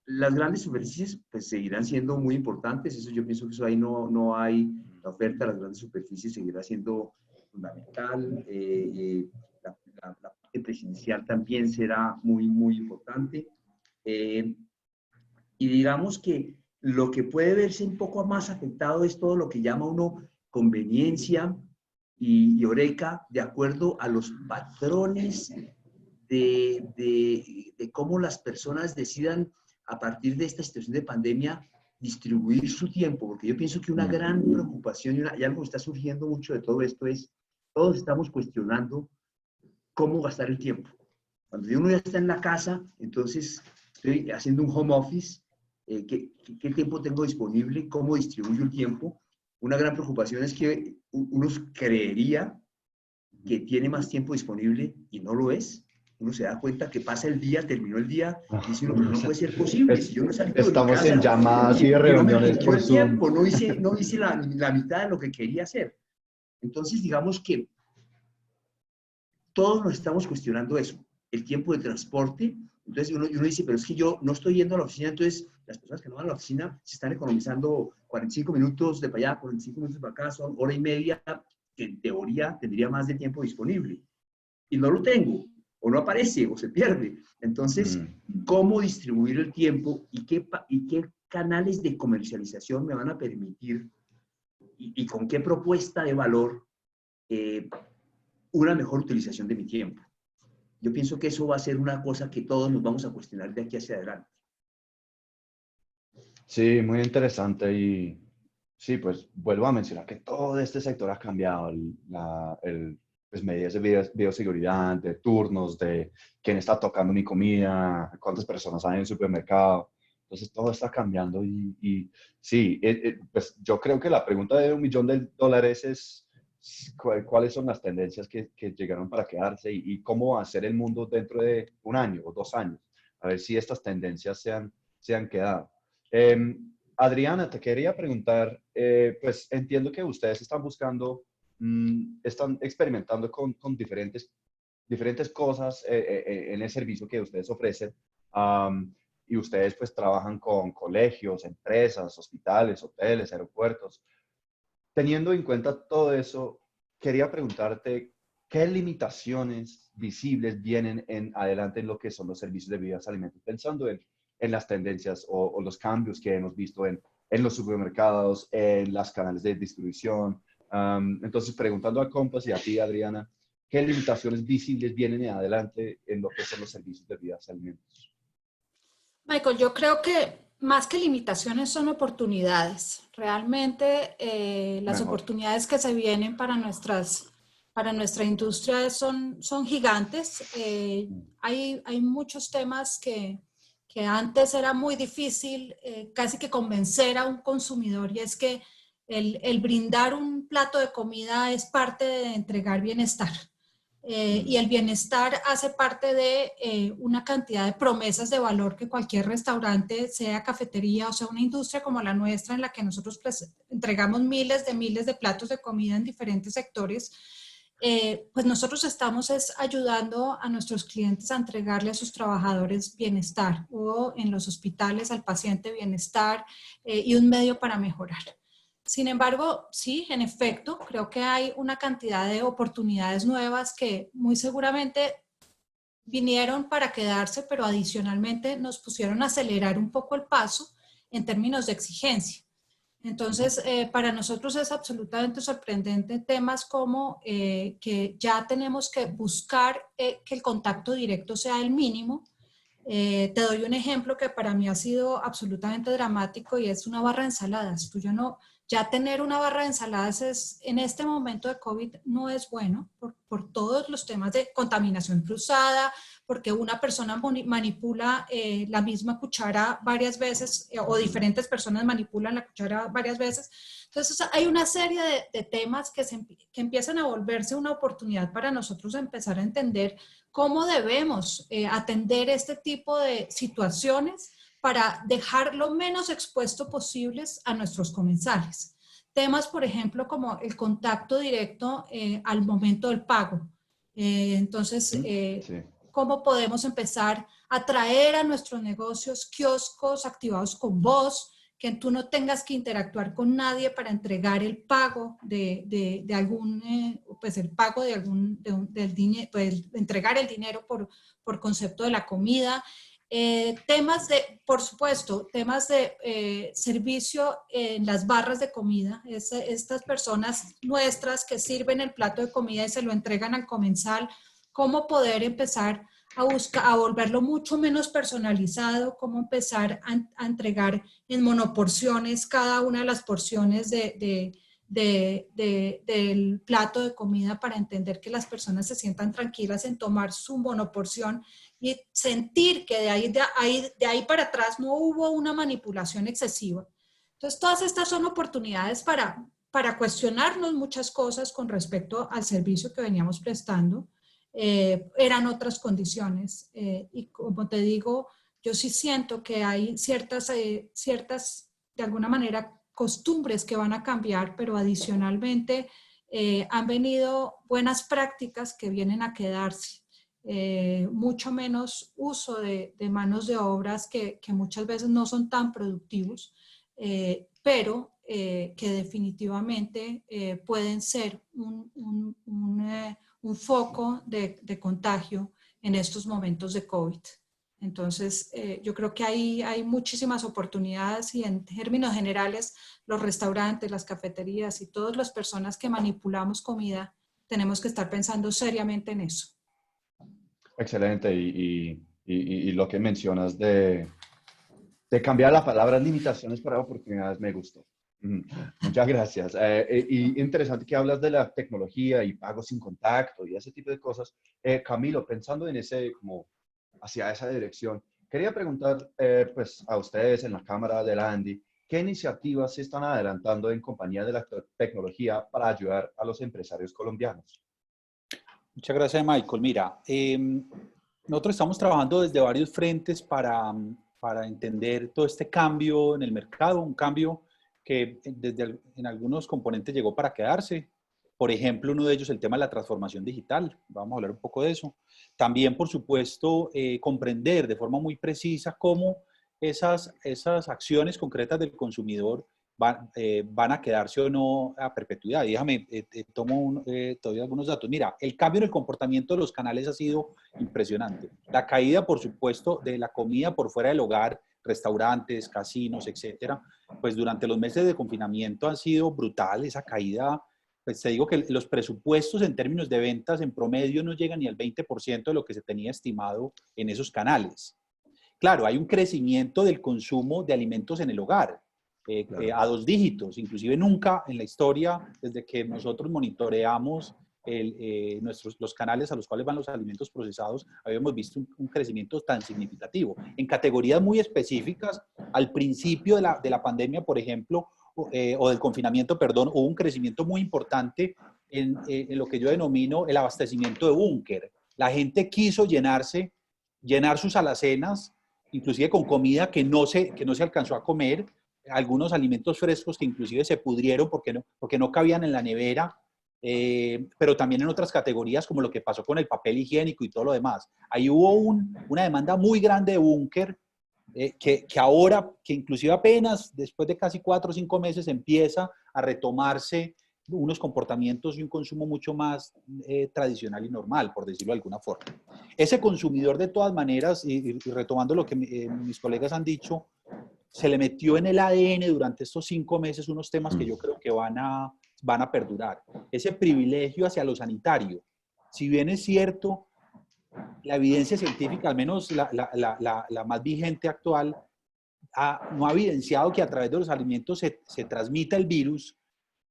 Las grandes superficies pues seguirán siendo muy importantes. Eso yo pienso que eso ahí no hay, la oferta de las grandes superficies seguirá siendo fundamental. La parte presencial también será muy, muy importante. Y digamos que lo que puede verse un poco más afectado es todo lo que llama uno conveniencia y horeca, de acuerdo a los patrones de cómo las personas decidan a partir de esta situación de pandemia distribuir su tiempo, porque yo pienso que una gran preocupación y algo que está surgiendo mucho de todo esto es, todos estamos cuestionando cómo gastar el tiempo. Cuando uno ya está en la casa, entonces estoy haciendo un home office, ¿qué tiempo tengo disponible? ¿Cómo distribuyo el tiempo? Una gran preocupación es que uno creería que tiene más tiempo disponible y no lo es. Uno se da cuenta que pasa el día, terminó el día, y dice uno, pero no puede ser posible. Si yo no he salido de mi Estamos casa, en llamadas y no me reuniones rindió por el Zoom. tiempo, no hice la mitad de lo que quería hacer. Entonces, digamos que todos nos estamos cuestionando eso, el tiempo de transporte. Entonces uno dice, pero es que yo no estoy yendo a la oficina, entonces las personas que no van a la oficina se están economizando 45 minutos de para allá, 45 minutos para acá, son hora y media, que en teoría tendría más de tiempo disponible. Y no lo tengo, o no aparece, o se pierde. Entonces, ¿cómo distribuir el tiempo y qué canales de comercialización me van a permitir y con qué propuesta de valor una mejor utilización de mi tiempo? Yo pienso que eso va a ser una cosa que todos nos vamos a cuestionar de aquí hacia adelante. Sí, muy interesante y sí, pues vuelvo a mencionar que todo este sector ha cambiado, pues medidas de bioseguridad, de turnos, de quién está tocando mi comida, cuántas personas hay en el supermercado. Entonces todo está cambiando y sí, pues yo creo que la pregunta de $1.000.000 es cuáles son las tendencias que llegaron para quedarse y cómo va a ser el mundo dentro de 1 año o 2 años. A ver si estas tendencias se han quedado. Adriana, te quería preguntar, pues entiendo que ustedes están buscando, están experimentando con diferentes cosas en el servicio que ustedes ofrecen. Y ustedes pues trabajan con colegios, empresas, hospitales, hoteles, aeropuertos. Teniendo en cuenta todo eso, quería preguntarte, ¿qué limitaciones visibles vienen en adelante en lo que son los servicios de bebidas y alimentos? Pensando en las tendencias o los cambios que hemos visto en los supermercados, en las canales de distribución. Entonces, preguntando a Compass y a ti, Adriana, ¿qué limitaciones visibles vienen en adelante en lo que son los servicios de bebidas y alimentos? Michael, yo creo que más que limitaciones son oportunidades. Realmente las Mejor. oportunidades que se vienen para nuestra industria son gigantes. Hay muchos temas que antes era muy difícil casi que convencer a un consumidor, y es que el brindar un plato de comida es parte de entregar bienestar. Y el bienestar hace parte de una cantidad de promesas de valor que cualquier restaurante, sea cafetería o sea una industria como la nuestra, en la que nosotros entregamos miles de platos de comida en diferentes sectores, pues nosotros estamos ayudando a nuestros clientes a entregarle a sus trabajadores bienestar, o en los hospitales al paciente bienestar y un medio para mejorar. Sin embargo, sí, en efecto, creo que hay una cantidad de oportunidades nuevas que muy seguramente vinieron para quedarse, pero adicionalmente nos pusieron a acelerar un poco el paso en términos de exigencia. Entonces, para nosotros es absolutamente sorprendente temas como que ya tenemos que buscar que el contacto directo sea el mínimo. Te doy un ejemplo que para mí ha sido absolutamente dramático, y es una barra de ensaladas. Ya tener una barra de ensaladas en este momento de COVID no es bueno por todos los temas de contaminación cruzada, porque una persona manipula la misma cuchara varias veces o diferentes personas manipulan la cuchara varias veces. Entonces hay una serie de temas que empiezan a volverse una oportunidad para nosotros empezar a entender cómo debemos atender este tipo de situaciones para dejar lo menos expuesto posibles a nuestros comensales. Temas, por ejemplo, como el contacto directo al momento del pago. Entonces, ¿cómo podemos empezar a traer a nuestros negocios kioscos activados con voz, que tú no tengas que interactuar con nadie para entregar el pago de algún, pues el pago de algún, del dinero, pues entregar el dinero por concepto de la comida? Temas de, por supuesto, temas de servicio en las barras de comida. Estas personas nuestras que sirven el plato de comida y se lo entregan al comensal, cómo poder empezar a volverlo mucho menos personalizado, cómo empezar a entregar en monoporciones cada una de las porciones del plato de comida para entender que las personas se sientan tranquilas en tomar su monoporción y sentir que de ahí para atrás no hubo una manipulación excesiva. Entonces, todas estas son oportunidades para cuestionarnos muchas cosas con respecto al servicio que veníamos prestando. Eran otras condiciones y como te digo, yo sí siento que hay ciertas, de alguna manera, costumbres que van a cambiar, pero adicionalmente han venido buenas prácticas que vienen a quedarse. Mucho menos uso de manos de obras que muchas veces no son tan productivos, pero que definitivamente pueden ser un foco de contagio en estos momentos de COVID. Entonces, yo creo que hay muchísimas oportunidades y en términos generales, los restaurantes, las cafeterías y todas las personas que manipulamos comida, tenemos que estar pensando seriamente en eso. Excelente. Y lo que mencionas de cambiar la palabra limitaciones para oportunidades me gustó. Muchas gracias. Y interesante que hablas de la tecnología y pagos sin contacto y ese tipo de cosas. Camilo, pensando en como hacia esa dirección, quería preguntar pues a ustedes en la Cámara de la ANDI, ¿qué iniciativas se están adelantando en compañía de la tecnología para ayudar a los empresarios colombianos? Muchas gracias, Michael. Mira, nosotros estamos trabajando desde varios frentes para entender todo este cambio en el mercado, un cambio que en algunos componentes llegó para quedarse. Por ejemplo, uno de ellos el tema de la transformación digital. Vamos a hablar un poco de eso. También, por supuesto, comprender de forma muy precisa cómo esas acciones concretas del consumidor van a quedarse o no a perpetuidad. Déjame, tomo todavía algunos datos. Mira, el cambio en el comportamiento de los canales ha sido impresionante. La caída, por supuesto, de la comida por fuera del hogar, restaurantes, casinos, etcétera, pues durante los meses de confinamiento han sido brutal. Esa caída, pues te digo que los presupuestos en términos de ventas en promedio no llegan ni al 20% de lo que se tenía estimado en esos canales. Claro, hay un crecimiento del consumo de alimentos en el hogar. Claro. A 2 dígitos, inclusive nunca en la historia, desde que nosotros monitoreamos los canales a los cuales van los alimentos procesados, habíamos visto un crecimiento tan significativo. En categorías muy específicas, al principio de la pandemia, por ejemplo, o del confinamiento, perdón, hubo un crecimiento muy importante en lo que yo denomino el abastecimiento de búnker. La gente quiso llenar sus alacenas, inclusive con comida que no se alcanzó a comer, algunos alimentos frescos que inclusive se pudrieron porque no cabían en la nevera, pero también en otras categorías como lo que pasó con el papel higiénico y todo lo demás. Ahí hubo una demanda muy grande de búnker que ahora, que inclusive apenas después de casi 4 o 5 meses empieza a retomarse unos comportamientos y un consumo mucho más tradicional y normal, por decirlo de alguna forma. Ese consumidor, de todas maneras, y retomando lo que mis colegas han dicho, se le metió en el ADN durante estos 5 meses unos temas que yo creo que van a perdurar. Ese privilegio hacia lo sanitario. Si bien es cierto, la evidencia científica, al menos la más vigente actual, no ha evidenciado que a través de los alimentos se transmita el virus,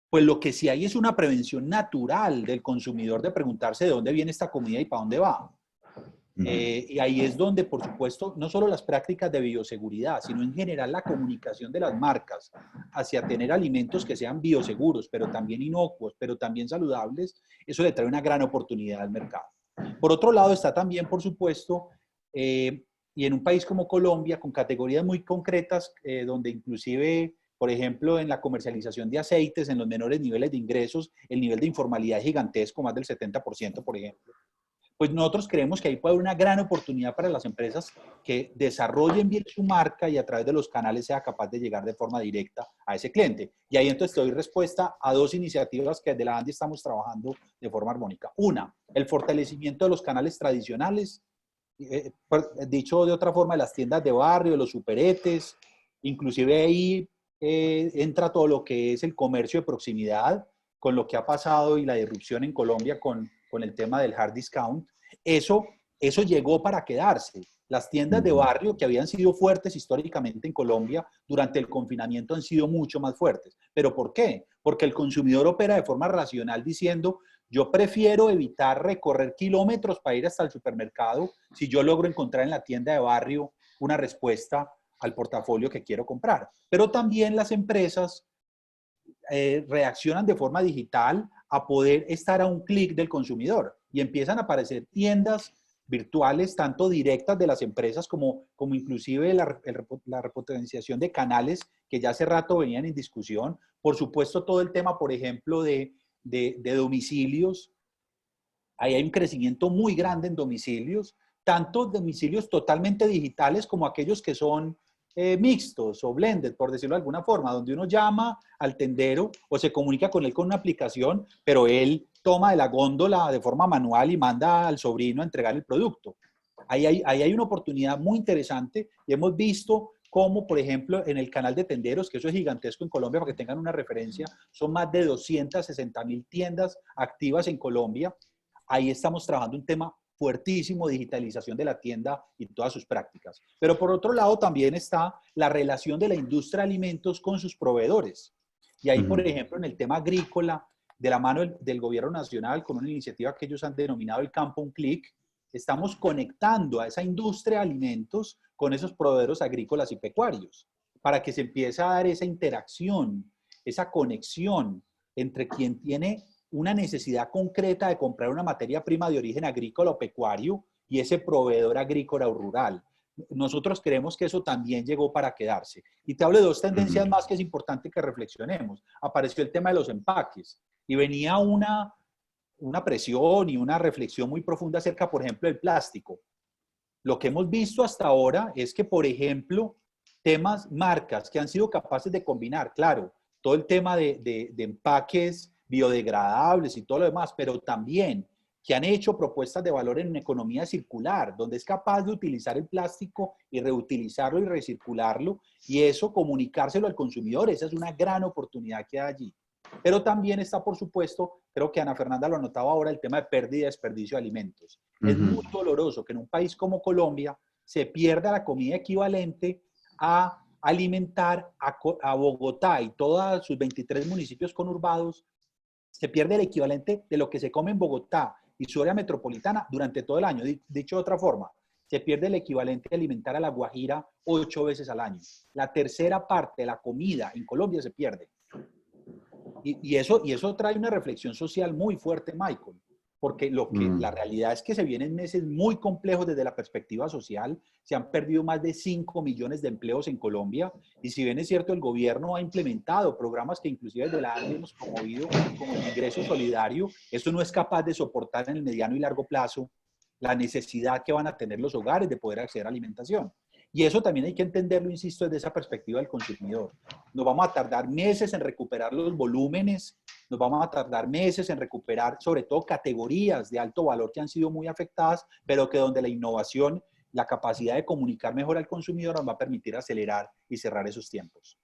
pues lo que sí hay es una prevención natural del consumidor de preguntarse de dónde viene esta comida y para dónde va. Y ahí es donde, por supuesto, no solo las prácticas de bioseguridad, sino en general la comunicación de las marcas hacia tener alimentos que sean bioseguros, pero también inocuos, pero también saludables, eso le trae una gran oportunidad al mercado. Por otro lado está también, por supuesto, y en un país como Colombia, con categorías muy concretas, donde inclusive, por ejemplo, en la comercialización de aceites, en los menores niveles de ingresos, el nivel de informalidad es gigantesco, más del 70%, por ejemplo. Pues nosotros creemos que ahí puede haber una gran oportunidad para las empresas que desarrollen bien su marca y a través de los canales sea capaz de llegar de forma directa a ese cliente. Y ahí entonces te doy respuesta a 2 iniciativas que desde la ANDI estamos trabajando de forma armónica. Una, el fortalecimiento de los canales tradicionales Dicho de otra forma, las tiendas de barrio, los superetes, inclusive ahí entra todo lo que es el comercio de proximidad, con lo que ha pasado y la irrupción en Colombia con el tema del hard discount. Eso llegó para quedarse. Las tiendas de barrio, que habían sido fuertes históricamente en Colombia, durante el confinamiento han sido mucho más fuertes. ¿Pero por qué? Porque el consumidor opera de forma racional diciendo, yo prefiero evitar recorrer kilómetros para ir hasta el supermercado si yo logro encontrar en la tienda de barrio una respuesta al portafolio que quiero comprar. Pero también las empresas reaccionan de forma digital a poder estar a un clic del consumidor y empiezan a aparecer tiendas virtuales, tanto directas de las empresas como inclusive la repotenciación de canales que ya hace rato venían en discusión. Por supuesto, todo el tema, por ejemplo, de domicilios. Ahí hay un crecimiento muy grande en domicilios, tanto domicilios totalmente digitales como aquellos que son mixtos o blended, por decirlo de alguna forma, donde uno llama al tendero o se comunica con él con una aplicación, pero él toma de la góndola de forma manual y manda al sobrino a entregar el producto. Ahí hay una oportunidad muy interesante y hemos visto cómo, por ejemplo, en el canal de tenderos, que eso es gigantesco en Colombia, para que tengan una referencia, son más de 260.000 tiendas activas en Colombia. Ahí estamos trabajando un tema fuertísimo, digitalización de la tienda y todas sus prácticas. Pero por otro lado también está la relación de la industria de alimentos con sus proveedores. Y ahí, por ejemplo, en el tema agrícola, de la mano del gobierno nacional, con una iniciativa que ellos han denominado el Campo Un Clic, estamos conectando a esa industria de alimentos con esos proveedores agrícolas y pecuarios, para que se empiece a dar esa interacción, esa conexión entre quien tiene una necesidad concreta de comprar una materia prima de origen agrícola o pecuario y ese proveedor agrícola o rural. Nosotros creemos que eso también llegó para quedarse. Y te hablo de dos tendencias más que es importante que reflexionemos. Apareció el tema de los empaques y venía una presión y una reflexión muy profunda acerca, por ejemplo, del plástico. Lo que hemos visto hasta ahora es que, por ejemplo, marcas que han sido capaces de combinar, claro, todo el tema de empaques biodegradables y todo lo demás, pero también que han hecho propuestas de valor en una economía circular, donde es capaz de utilizar el plástico y reutilizarlo y recircularlo, y eso comunicárselo al consumidor. Esa es una gran oportunidad que hay allí. Pero también está, por supuesto, creo que Ana Fernanda lo anotaba ahora, el tema de pérdida y desperdicio de alimentos. Es muy doloroso que en un país como Colombia se pierda la comida equivalente a alimentar a Bogotá y todos sus 23 municipios conurbados. Se pierde el equivalente de lo que se come en Bogotá y su área metropolitana durante todo el año. Dicho de otra forma, se pierde el equivalente de alimentar a La Guajira 8 veces al año. La tercera parte de la comida en Colombia se pierde. Y eso trae una reflexión social muy fuerte, Michael, porque la realidad es que se vienen meses muy complejos desde la perspectiva social. Se han perdido más de 5 millones de empleos en Colombia, y si bien es cierto, el gobierno ha implementado programas que inclusive desde la ANDI hemos promovido, como el ingreso solidario, eso no es capaz de soportar en el mediano y largo plazo la necesidad que van a tener los hogares de poder acceder a alimentación. Y eso también hay que entenderlo, insisto, desde esa perspectiva del consumidor. Nos vamos a tardar meses en recuperar los volúmenes, nos vamos a tardar meses en recuperar sobre todo categorías de alto valor que han sido muy afectadas, pero que donde la innovación, la capacidad de comunicar mejor al consumidor nos va a permitir acelerar y cerrar esos tiempos.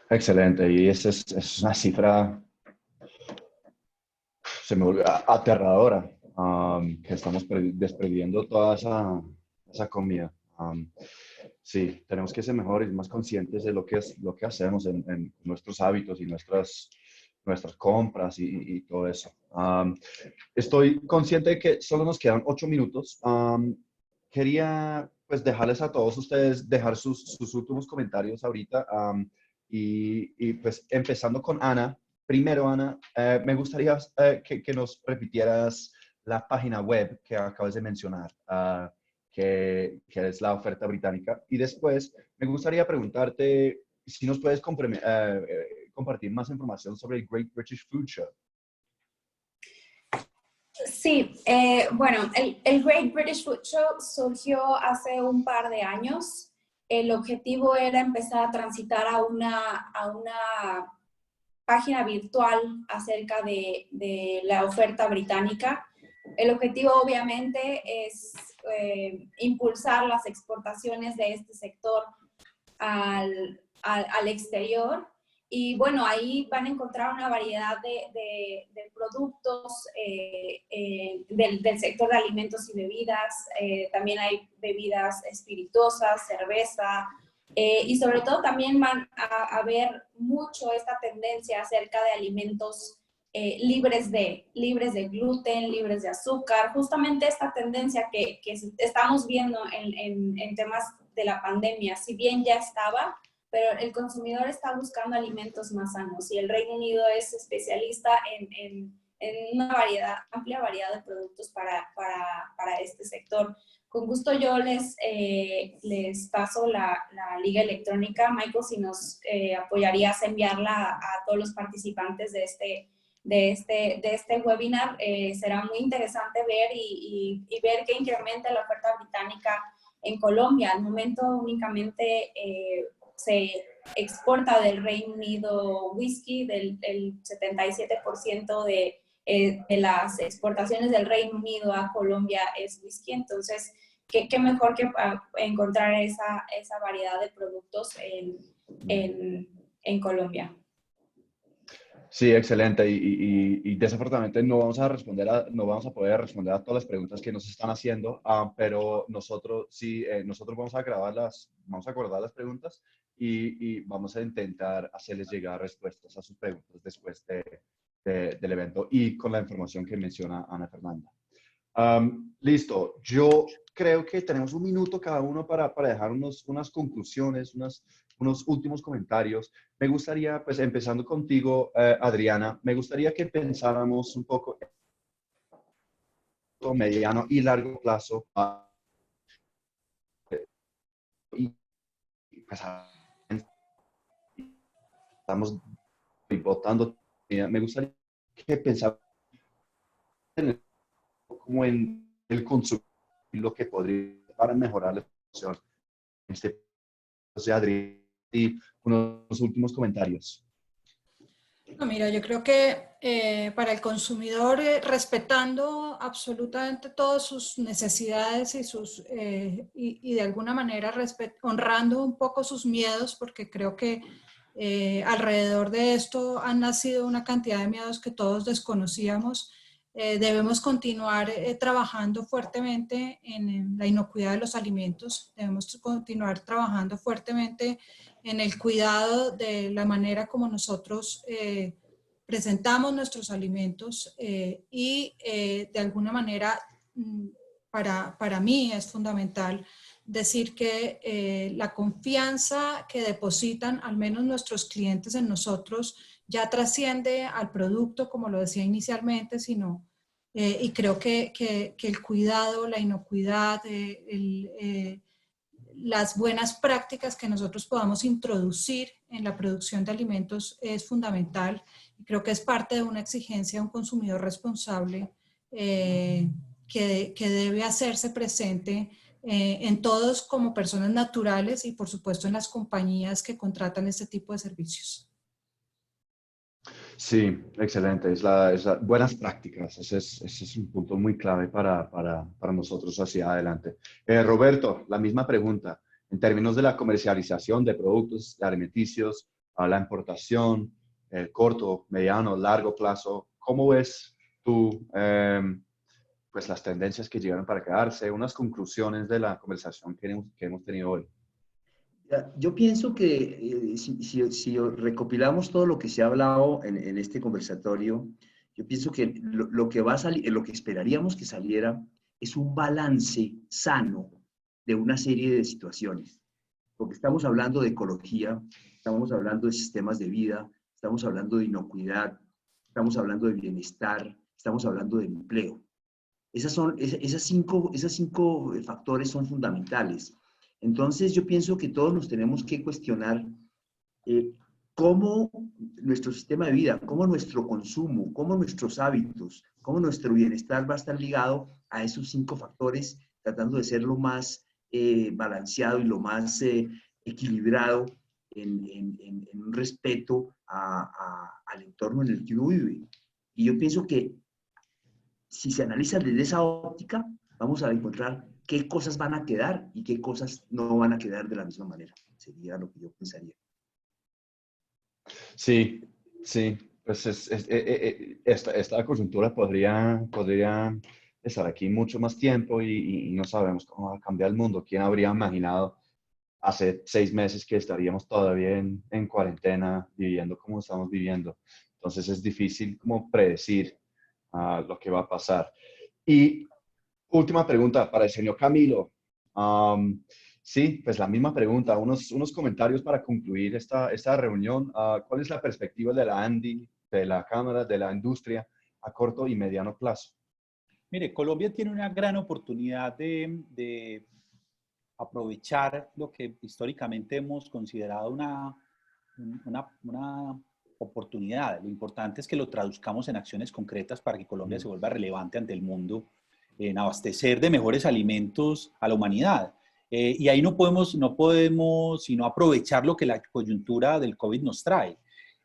Excelente, y esa es una cifra, se me volvió aterradora, que estamos desprendiendo toda esa comida. Sí, tenemos que ser mejores y más conscientes de lo que hacemos en nuestros hábitos y nuestras compras y todo eso. Estoy consciente de que solo nos quedan 8 minutos. Quería pues dejarles a todos ustedes, dejar sus últimos comentarios ahorita, y pues empezando con Ana. Primero, Ana, me gustaría que nos repitieras la página web que acabas de mencionar, que es la oferta británica. Y después me gustaría preguntarte si nos puedes compartir más información sobre el Great British Food Show. Sí, bueno, el Great British Food Show surgió hace un par de años. El objetivo era empezar a transitar a una página virtual acerca de la oferta británica. El objetivo obviamente es impulsar las exportaciones de este sector al exterior. Y bueno, ahí van a encontrar una variedad de productos del sector de alimentos y bebidas. También hay bebidas espirituosas, cerveza, y sobre todo también van a ver mucho esta tendencia acerca de alimentos libres de gluten, libres de azúcar. Justamente esta tendencia que estamos viendo en temas de la pandemia, si bien ya estaba, pero el consumidor está buscando alimentos más sanos y el Reino Unido es especialista en una amplia variedad de productos para este sector. Con gusto yo les paso la liga electrónica. Michael, si nos apoyarías a enviarla a todos los participantes de este webinar, será muy interesante ver y ver que incrementa la oferta británica en Colombia. Al momento únicamente se exporta del Reino Unido whisky, del 77% de las exportaciones del Reino Unido a Colombia es whisky. Entonces, qué mejor que encontrar esa variedad de productos en Colombia. Sí, excelente. Y desafortunadamente no vamos a poder responder a todas las preguntas que nos están haciendo, pero nosotros sí, nosotros vamos a guardar las preguntas y vamos a intentar hacerles llegar respuestas a sus preguntas después del evento y con la información que menciona Ana Fernanda. Listo. Yo creo que tenemos un minuto cada uno para dejar unas conclusiones, unos últimos comentarios. Me gustaría, pues empezando contigo, Adriana, me gustaría que pensáramos un poco en mediano y largo plazo. Y pues, estamos votando. Me gustaría que pensáramos como en el consumo y lo que podría para mejorar la situación. Adri, y unos últimos comentarios. No, mira, yo creo que para el consumidor, respetando absolutamente todas sus necesidades y de alguna manera honrando un poco sus miedos, porque creo que alrededor de esto han nacido una cantidad de miedos que todos desconocíamos. Debemos continuar trabajando fuertemente en la inocuidad de los alimentos, debemos continuar trabajando fuertemente en el cuidado de la manera como nosotros presentamos nuestros alimentos y de alguna manera para mí es fundamental decir que la confianza que depositan al menos nuestros clientes en nosotros ya trasciende al producto, como lo decía inicialmente, sino, y creo que el cuidado, la inocuidad, las buenas prácticas que nosotros podamos introducir en la producción de alimentos es fundamental. Y creo que es parte de una exigencia de un consumidor responsable que debe hacerse presente en todos como personas naturales y por supuesto en las compañías que contratan este tipo de servicios. Sí, excelente. Buenas prácticas. Ese es un punto muy clave para nosotros hacia adelante. Roberto, la misma pregunta. En términos de la comercialización de productos alimenticios, a la importación, corto, mediano, largo plazo, ¿cómo ves tú pues las tendencias que llegaron para quedarse? Unas conclusiones de la conversación que hemos tenido hoy. Yo pienso que si recopilamos todo lo que se ha hablado en este conversatorio, yo pienso que lo que va a salir, lo que esperaríamos que saliera, es un balance sano de una serie de situaciones. Porque estamos hablando de ecología, estamos hablando de sistemas de vida, estamos hablando de inocuidad, estamos hablando de bienestar, estamos hablando de empleo. Esas cinco factores son fundamentales. Entonces, yo pienso que todos nos tenemos que cuestionar cómo nuestro sistema de vida, cómo nuestro consumo, cómo nuestros hábitos, cómo nuestro bienestar va a estar ligado a esos 5 factores, tratando de ser lo más balanceado y lo más equilibrado en un respeto al entorno en el que uno vive. Y yo pienso que si se analiza desde esa óptica, vamos a encontrar qué cosas van a quedar y qué cosas no van a quedar de la misma manera. Sería lo que yo pensaría. Sí, sí, pues esta coyuntura podría estar aquí mucho más tiempo y no sabemos cómo va a cambiar el mundo. ¿Quién habría imaginado hace 6 meses que estaríamos todavía en cuarentena, viviendo como estamos viviendo? Entonces es difícil como predecir lo que va a pasar. Y última pregunta para el señor Camilo. Am, sí, pues la misma pregunta, unos comentarios para concluir esta reunión. ¿Cuál es la perspectiva de la ANDI, de la Cámara, de la industria a corto y mediano plazo? Mire, Colombia tiene una gran oportunidad de aprovechar lo que históricamente hemos considerado una oportunidad. Lo importante es que lo traduzcamos en acciones concretas para que Colombia se vuelva relevante ante el mundo, en abastecer de mejores alimentos a la humanidad. Y ahí no podemos sino aprovechar lo que la coyuntura del COVID nos trae.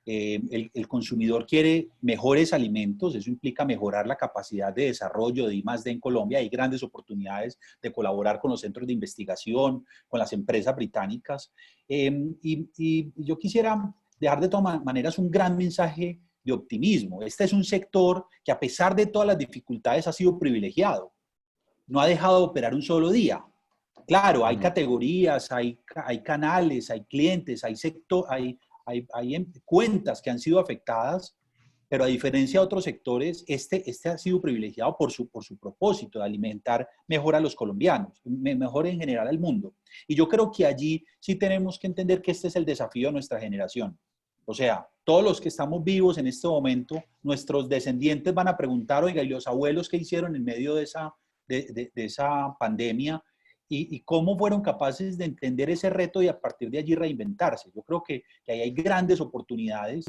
El consumidor quiere mejores alimentos, eso implica mejorar la capacidad de desarrollo de I+D en Colombia. Hay grandes oportunidades de colaborar con los centros de investigación, con las empresas británicas. Y yo quisiera dejar de todas maneras un gran mensaje de optimismo. Este es un sector que, a pesar de todas las dificultades, ha sido privilegiado. No ha dejado de operar un solo día. Claro, hay categorías, hay canales, hay clientes, hay cuentas que han sido afectadas, pero a diferencia de otros sectores, este ha sido privilegiado por su propósito de alimentar mejor a los colombianos, mejor en general al mundo. Y yo creo que allí sí tenemos que entender que este es el desafío de nuestra generación. O sea, todos los que estamos vivos en este momento, nuestros descendientes van a preguntar, oiga, ¿y los abuelos qué hicieron en medio de esa pandemia? Y cómo fueron capaces de entender ese reto y a partir de allí reinventarse. Yo creo que ahí hay grandes oportunidades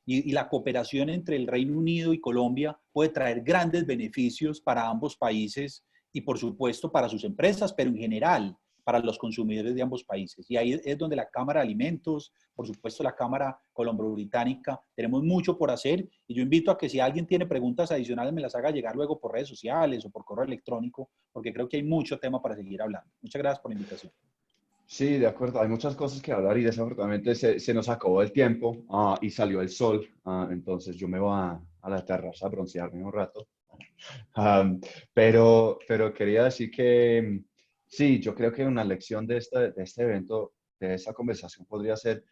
y la cooperación entre el Reino Unido y Colombia puede traer grandes beneficios para ambos países y, por supuesto, para sus empresas, pero en general para los consumidores de ambos países. Y ahí es donde la Cámara de Alimentos, por supuesto la Cámara Colombo-Británica, tenemos mucho por hacer, y yo invito a que si alguien tiene preguntas adicionales me las haga llegar luego por redes sociales o por correo electrónico, porque creo que hay mucho tema para seguir hablando. Muchas gracias por la invitación. Sí, de acuerdo. Hay muchas cosas que hablar y desafortunadamente se nos acabó el tiempo y salió el sol. Entonces yo me voy a la terraza a broncearme un rato. Pero quería decir que sí, yo creo que una lección de este evento, de esta conversación, podría ser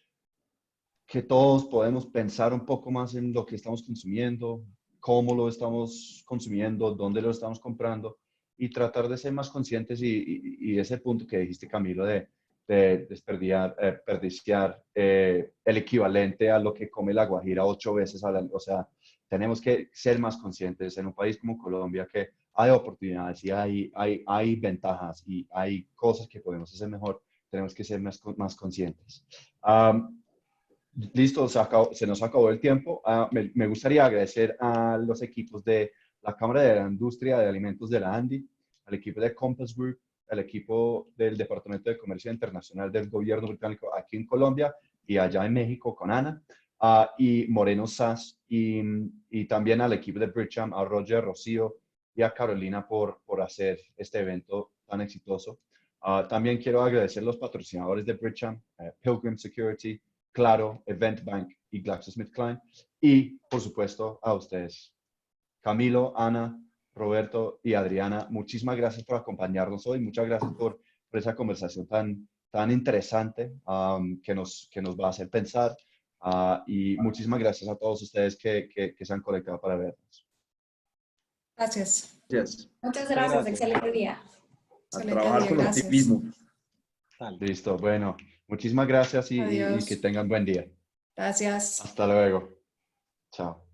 que todos podemos pensar un poco más en lo que estamos consumiendo, cómo lo estamos consumiendo, dónde lo estamos comprando y tratar de ser más conscientes y ese punto que dijiste, Camilo, de desperdiciar el equivalente a lo que come la guajira 8 veces o sea, tenemos que ser más conscientes en un país como Colombia, que hay oportunidades y hay ventajas y hay cosas que podemos hacer mejor. Tenemos que ser más conscientes. Listo, se nos acabó el tiempo. Me gustaría agradecer a los equipos de la Cámara de la Industria de Alimentos de la ANDI, al equipo de Compass Group, al equipo del Departamento de Comercio Internacional del Gobierno británico aquí en Colombia y allá en México con Ana, y Moreno Sass, y también al equipo de Bridgeham, a Roger, Rocío y a Carolina por hacer este evento tan exitoso. También quiero agradecer a los patrocinadores de Bridgeham, Pilgrim Security, Claro, Event Bank y GlaxoSmithKline. Y, por supuesto, a ustedes. Camilo, Ana, Roberto y Adriana, muchísimas gracias por acompañarnos hoy. Muchas gracias por esa conversación tan interesante que nos va a hacer pensar. Y muchísimas gracias a todos ustedes que se han conectado para vernos. Gracias. Gracias. Muchas gracias, excelente día. A Excelente trabajar día, con gracias. optimismo. Listo, bueno, muchísimas gracias y Adiós. que tengan buen día. Gracias. Hasta luego. Chao.